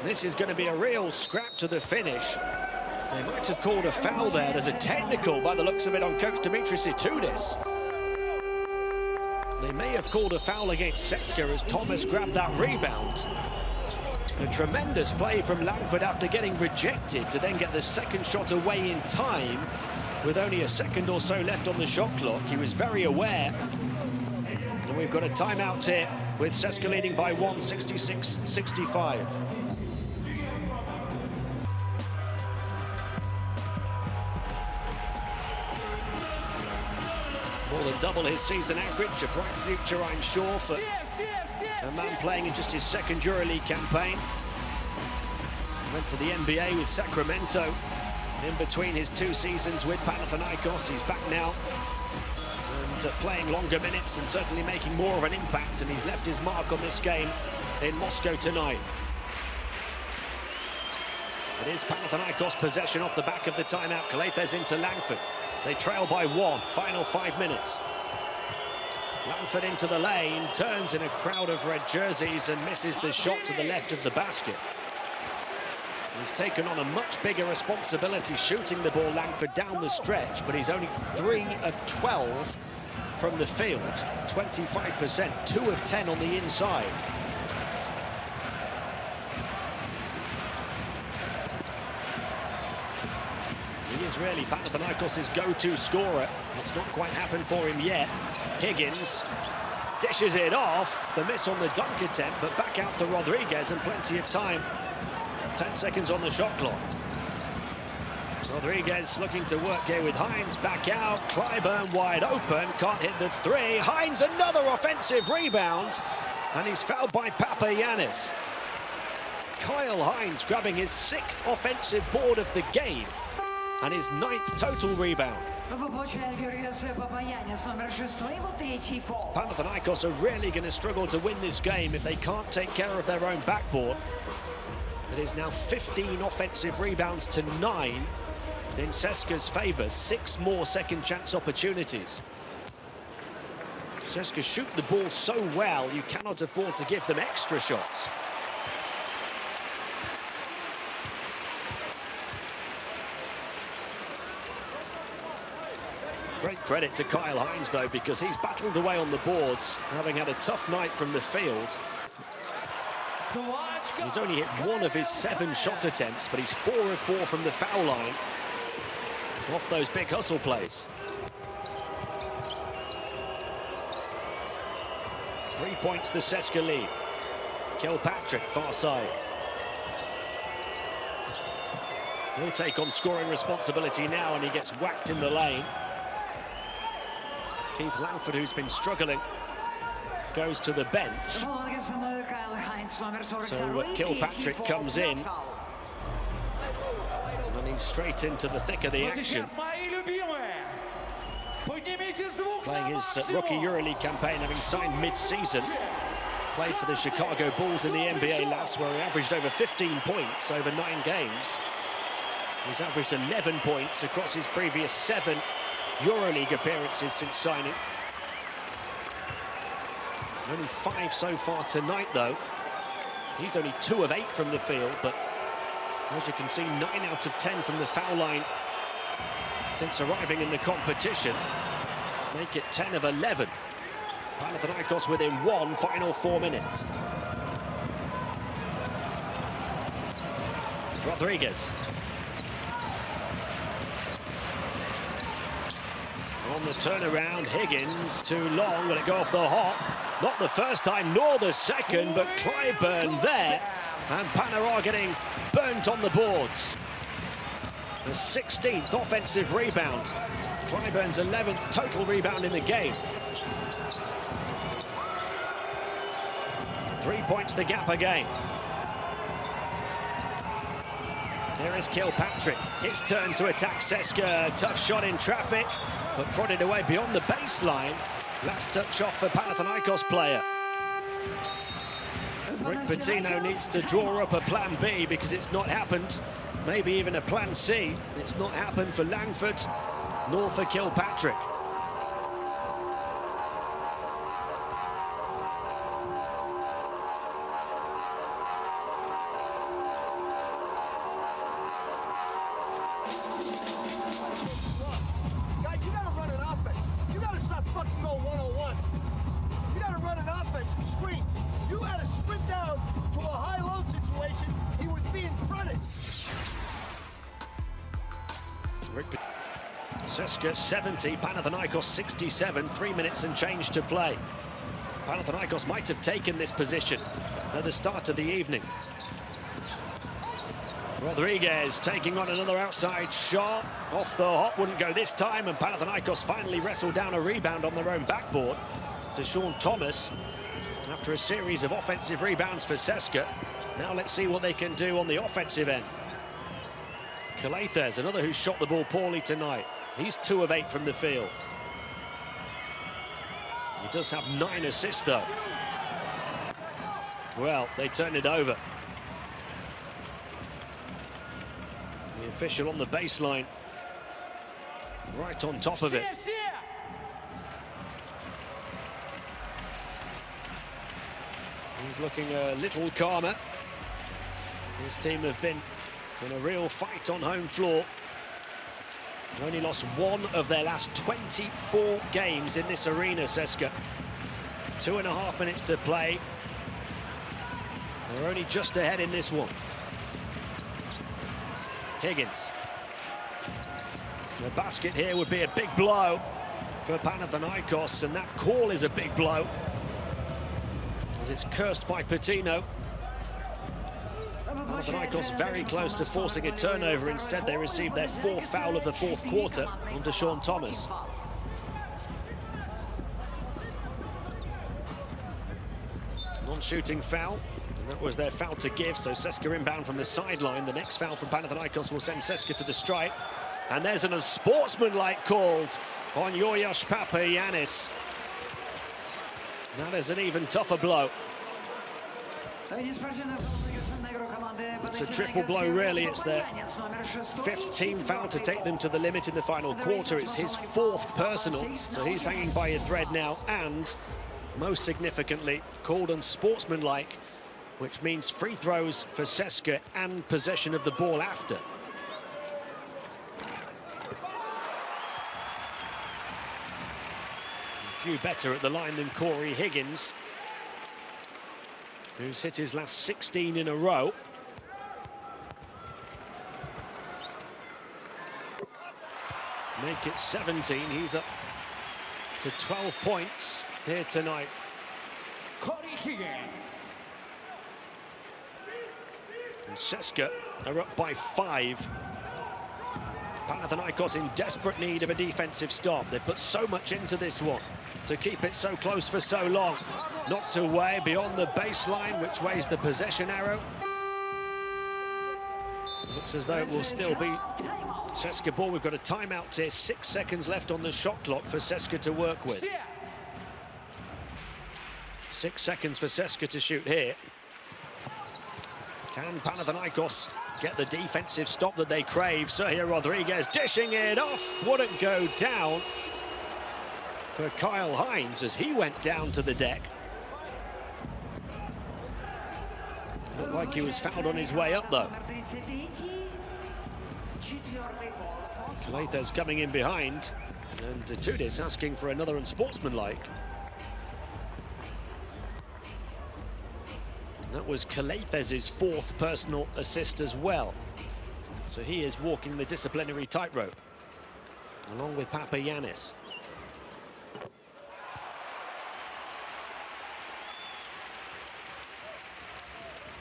This is going to be a real scrap to the finish. They might have called a foul there. There's a technical by the looks of it on coach Dimitris Itoudis. They may have called a foul against CSKA as Thomas grabbed that rebound. A tremendous play from Langford after getting rejected to then get the second shot away in time with only a second or so left on the shot clock. He was very aware. And we've got a timeout here with CSKA leading by 1, 66-65. More than double his season average, a bright future, I'm sure, for a man playing in just his second EuroLeague campaign. Went to the NBA with Sacramento in between his 2 seasons with Panathinaikos. He's back now and playing longer minutes and certainly making more of an impact, and he's left his mark on this game in Moscow tonight. It is Panathinaikos possession off the back of the timeout. Calathes into Langford. They trail by 1, final 5 minutes. Langford into the lane, turns in a crowd of red jerseys and misses the shot to the left of the basket. He's taken on a much bigger responsibility shooting the ball, Langford, down the stretch, but he's only 3 of 12 from the field, 25%, 2 of 10 on the inside. He is really Panathinaikos' go-to scorer. It's not quite happened for him yet. Higgins dishes it off. The miss on the dunk attempt, but back out to Rodriguez and plenty of time. 10 seconds on the shot clock. Rodriguez looking to work here with Hines. Back out. Clyburn wide open. Can't hit the 3. Hines another offensive rebound. And he's fouled by Papapetrou. Kyle Hines grabbing his 6th offensive board of the game and his 9th total rebound. Panathinaikos are really going to struggle to win this game if they can't take care of their own backboard. It is now 15 offensive rebounds to 9 in CSKA's favour. 6 more second chance opportunities. CSKA shoot the ball so well, you cannot afford to give them extra shots. Great credit to Kyle Hines, though, because he's battled away on the boards, having had a tough night from the field. He's only hit 1 of his 7 shot attempts, but he's 4 of 4 from the foul line off those big hustle plays. 3 points the CSKA lead. Kilpatrick, far side. He'll take on scoring responsibility now, and he gets whacked in the lane. Keith Langford, who's been struggling, goes to the bench. So Kilpatrick comes in, and he's straight into the thick of the action. Playing his rookie EuroLeague campaign, having signed mid-season. Played for the Chicago Bulls in the NBA last, where he averaged over 15 points over 9 games. He's averaged 11 points across his previous 7 EuroLeague appearances since signing. Only 5 so far tonight, though. He's only 2 of 8 from the field, but as you can see, 9 out of 10 from the foul line since arriving in the competition. Make it 10 of 11. Panathinaikos within 1, final 4 minutes. Rodriguez. On the turnaround, Higgins too long, will it go off the hop? Not the first time, nor the second, but Clyburn there. And Pana are getting burnt on the boards. The 16th offensive rebound. Clyburn's 11th total rebound in the game. 3 points the gap again. Here is Kilpatrick. His turn to attack CSKA. Tough shot in traffic, but prodded away beyond the baseline. Last touch off for Panathinaikos player. Rick Pitino needs to draw up a plan B because it's not happened. Maybe even a plan C. It's not happened for Langford, nor for Kilpatrick. CSKA 70, Panathinaikos 67, 3 minutes and change to play. Panathinaikos might have taken this position at the start of the evening. Rodriguez taking on another outside shot. Off the hop, wouldn't go this time, and Panathinaikos finally wrestled down a rebound on their own backboard. DeShaun Thomas, after a series of offensive rebounds for CSKA. Now let's see what they can do on the offensive end. Calathes, another who shot the ball poorly tonight. He's 2 of 8 from the field. He does have 9 assists, though. Well, they turned it over. The official on the baseline, right on top of it. He's looking a little calmer. His team have been in a real fight on home floor. Only lost 1 of their last 24 games in this arena, CSKA. 2.5 minutes to play. They're only just ahead in this one. Higgins. The basket here would be a big blow for Panathinaikos, and that call is a big blow, as it's cursed by Pitino. Panathinaikos very close to forcing a turnover. Instead, they received their 4th foul of the 4th quarter on DeShaun Thomas. Non-shooting foul, and that was their foul to give, so CSKA inbound from the sideline. The next foul from Panathinaikos will send CSKA to the stripe. And there's an unsportsmanlike called on Ioannis Papapetrou. That is an even tougher blow. It's a triple blow, really. It's their 5th team foul to take them to the limit in the final quarter. It's his 4th personal, so he's hanging by a thread now. And most significantly, called unsportsmanlike, which means free throws for CSKA and possession of the ball after. A few better at the line than Cory Higgins, who's hit his last 16 in a row. Make it 17. He's up to 12 points here tonight. Cory Higgins. And CSKA are up by 5. Panathinaikos in desperate need of a defensive stop. They put so much into this one to keep it so close for so long. Knocked away beyond the baseline, which weighs the possession arrow. Looks as though it will still be CSKA ball. We've got a timeout here. 6 seconds left on the shot clock for CSKA to work with. 6 seconds for CSKA to shoot here. Can Panathinaikos get the defensive stop that they crave? Sergio Rodriguez dishing it off. Wouldn't go down for Kyle Hines as he went down to the deck. Looked like he was fouled on his way up, though. Calathes coming in behind, and Tudis asking for another unsportsmanlike. That was Calathes' 4th personal assist as well. So he is walking the disciplinary tightrope, along with Papapetrou.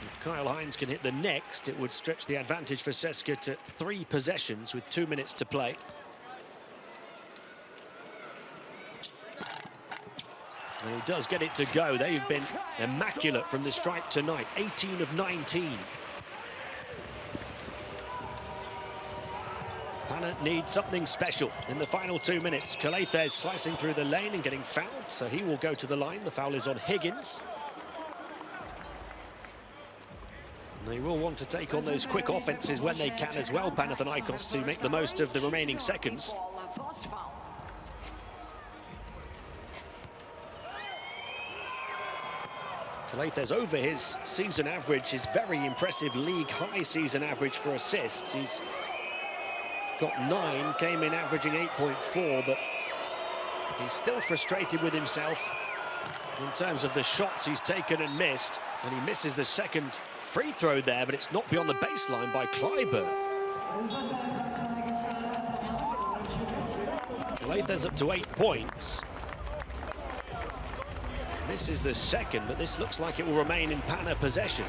If Kyle Hines can hit the next, it would stretch the advantage for CSKA to 3 possessions with 2 minutes to play. And he does get it to go. They've been immaculate from the stripe tonight, 18 of 19. Pana needs something special in the final 2 minutes. Calathes slicing through the lane and getting fouled, so he will go to the line. The foul is on Higgins. They will want to take on those quick offenses when they can as well, Panathinaikos, to make the most of the remaining seconds. Calathes over his season average, his very impressive league-high season average for assists. He's got 9, came in averaging 8.4, but he's still frustrated with himself in terms of the shots he's taken and missed. And he misses the second free throw there, but it's not beyond the baseline by Clyburn. Calathes up to 8 points. Misses the second, but this looks like it will remain in Pana possession.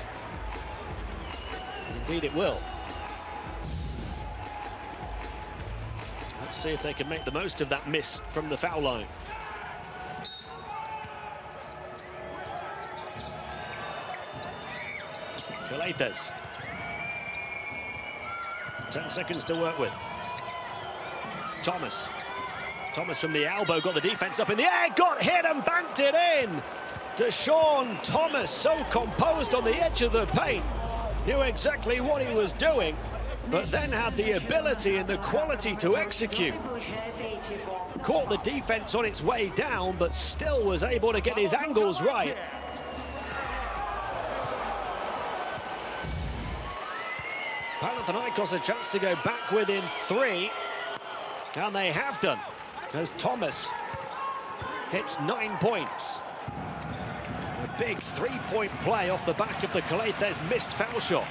Indeed it will. Let's see if they can make the most of that miss from the foul line. Calathes. 10 seconds to work with. Thomas. Thomas from the elbow, got the defense up in the air, got hit and banked it in. DeShaun Thomas, so composed on the edge of the paint. Knew exactly what he was doing, but then had the ability and the quality to execute. Caught the defense on its way down, but still was able to get his angles right. Panathinaikos a chance to go back within 3, and they have done, as Thomas hits 9 points. A big 3-point play off the back of the Calathes missed foul shot.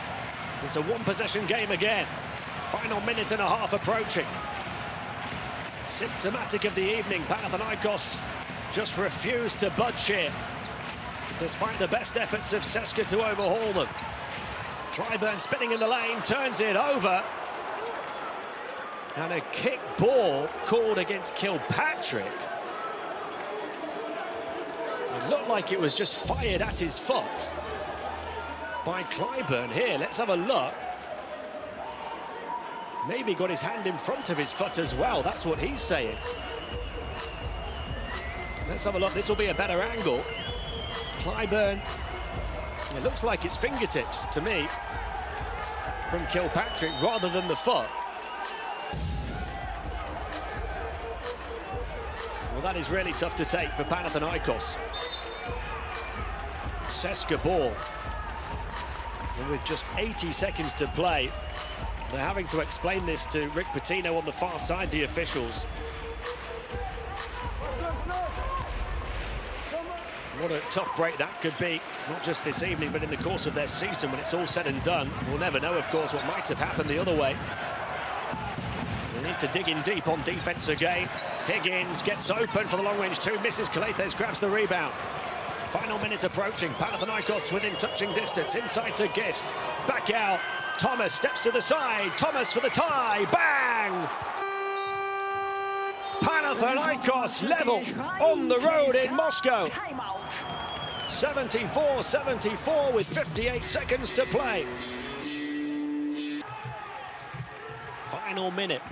It's a one-possession game again. Final minute and a half approaching. Symptomatic of the evening, Panathinaikos just refused to budge here, despite the best efforts of CSKA to overhaul them. Clyburn spinning in the lane, turns it over. And a kick ball called against Kilpatrick. It looked like it was just fired at his foot by Clyburn here. Let's have a look. Maybe got his hand in front of his foot as well. That's what he's saying. Let's have a look. This will be a better angle. Clyburn, it looks like it's fingertips to me from Kilpatrick rather than the foot. Well, that is really tough to take for Panathinaikos. CSKA ball. And with just 80 seconds to play, they're having to explain this to Rick Pitino on the far side, the officials. What a tough break that could be, not just this evening, but in the course of their season when it's all said and done. We'll never know, of course, what might have happened the other way. They need to dig in deep on defense again. Higgins gets open for the long-range 2, misses. Calathes grabs the rebound. Final minute approaching. Panathinaikos within touching distance. Inside to Gist. Back out. Thomas steps to the side. Thomas for the tie. Bang! Panathinaikos level on the road in Moscow. 74-74 with 58 seconds to play. Final minute.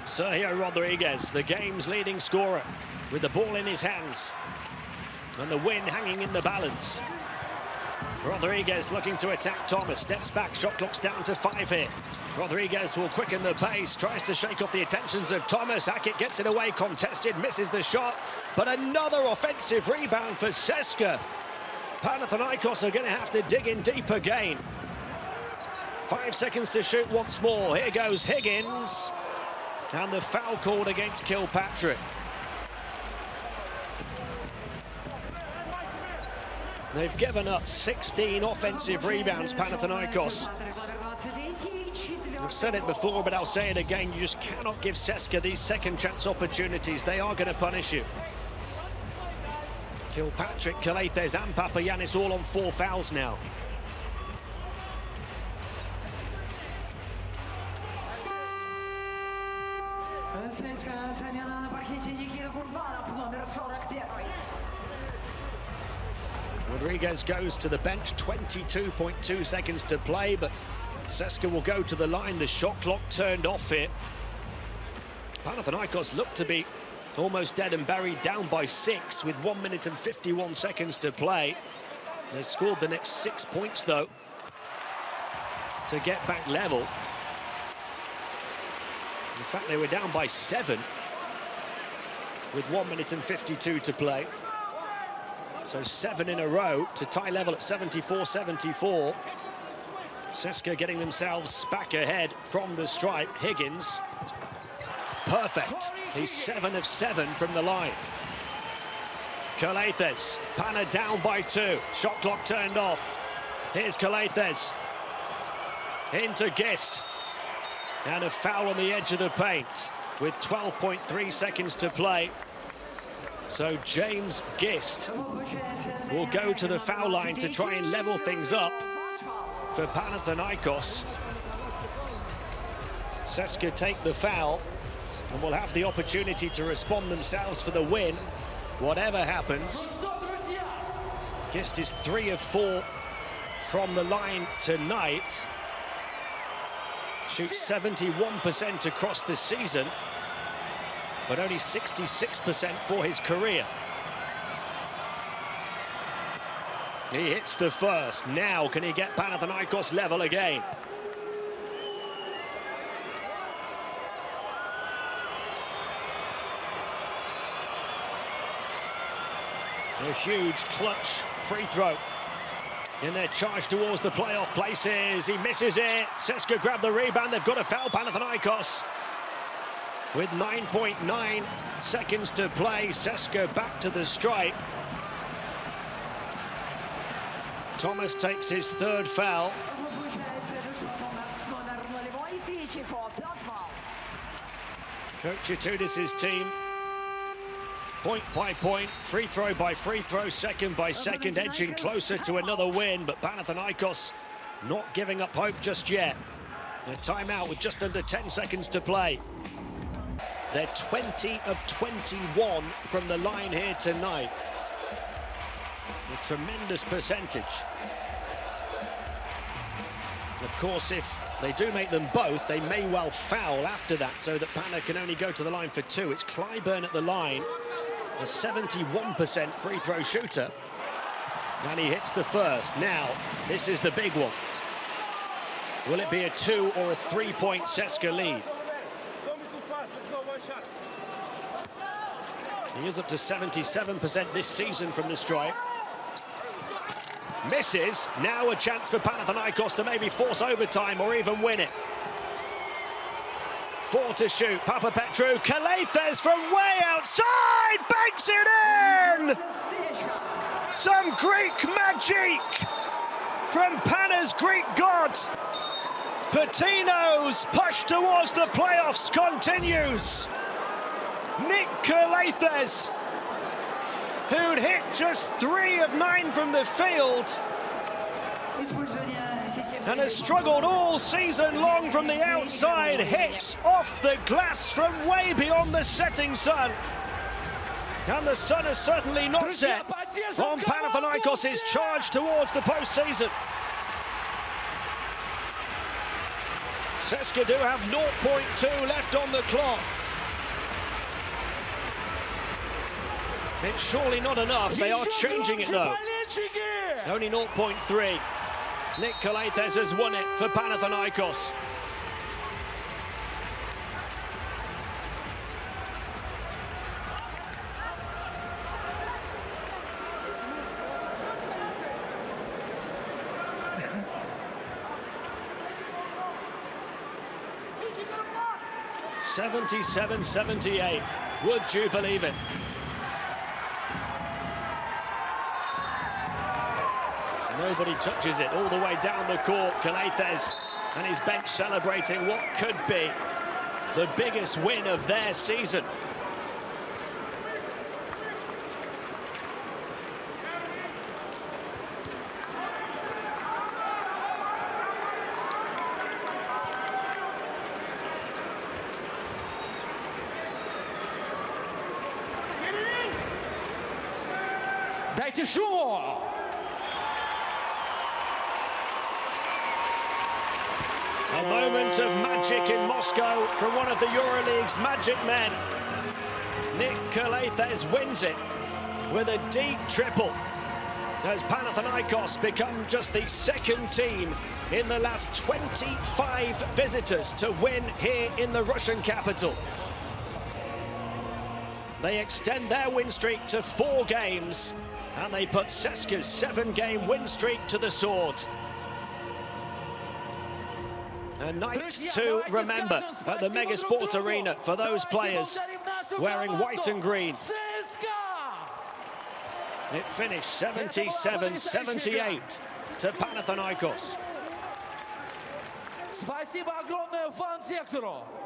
Sergio Rodriguez, the game's leading scorer, with the ball in his hands and the win hanging in the balance. Rodriguez looking to attack Thomas, steps back, shot clock's down to 5 here. Rodriguez will quicken the pace, tries to shake off the attentions of Thomas. Hackett gets it away, contested, misses the shot, but another offensive rebound for CSKA. Panathinaikos are going to have to dig in deep again. 5 seconds to shoot once more. Here goes Higgins, and the foul called against Kilpatrick. They've given up 16 offensive rebounds, Panathinaikos. I've said it before, but I'll say it again. You just cannot give CSKA these second chance opportunities. They are going to punish you. Kilpatrick, Calathes and Papapetrou all on 4 fouls now. Rodriguez goes to the bench, 22.2 seconds to play, but CSKA will go to the line. The shot clock turned off here. Panathinaikos look to be almost dead and buried, down by 6 with 1 minute and 51 seconds to play. They scored the next 6 points, though, to get back level. In fact, they were down by 7 with 1 minute and 52 to play. So 7 in a row to tie level at 74-74. CSKA getting themselves back ahead from the stripe. Higgins, perfect. He's 7 of 7 from the line. Calathes, Pana down by 2. Shot clock turned off. Here's Calathes. Into Gist. And a foul on the edge of the paint with 12.3 seconds to play. So James Gist will go to the foul line to try and level things up for Panathinaikos. CSKA take the foul and will have the opportunity to respond themselves for the win, whatever happens. Gist is 3 of 4 from the line tonight. Shoots 71% across the season, but only 66% for his career. He hits the first. Now can he get Panathinaikos level again? A huge clutch free throw in their charge towards the playoff places. He misses it. CSKA grab the rebound. They've got to foul Panathinaikos. With 9.9 seconds to play, CSKA back to the stripe. Thomas takes his 3rd foul. Coach Ioannis' team, point by point, free throw by free throw, second by second, edging closer to another win, but Panathinaikos not giving up hope just yet. A timeout with just under 10 seconds to play. They're 20 of 21 from the line here tonight. A tremendous percentage. Of course, if they do make them both, they may well foul after that, so that Pana can only go to the line for 2. It's Clyburn at the line, a 71% free throw shooter. And he hits the first. Now, this is the big one. Will it be a 2 or a 3-point CSKA lead? He is up to 77% this season from the stripe. Misses. Now a chance for Panathinaikos to maybe force overtime or even win it. 4 to shoot. Papapetrou. Calathes from way outside. Banks it in! Some Greek magic from Pana's Greek god. Patino's push towards the playoffs continues. Nick Calathes, who'd hit just 3 of 9 from the field and has struggled all season long from the outside, hits off the glass from way beyond the setting sun. And the sun has certainly not set on Panathinaikos' charge towards the postseason. CSKA do have 0.2 left on the clock. It's surely not enough. They are changing it, though. Only 0.3. Nick Calathes has won it for Panathinaikos. (77-78). Would you believe it? Nobody touches it all the way down the court. Calathes and his bench celebrating what could be the biggest win of their season. Дайте шуму! A moment of magic in Moscow from one of the EuroLeague's magic men. Nick Calathes wins it with a deep triple as Panathinaikos become just the second team in the last 25 visitors to win here in the Russian capital. They extend their win streak to 4 games and they put CSKA's 7-game win streak to the sword. A night to remember at the Megasport Arena for those players wearing white and green. It finished 77-78 to Panathinaikos. Спасибо огромное фан-сектору.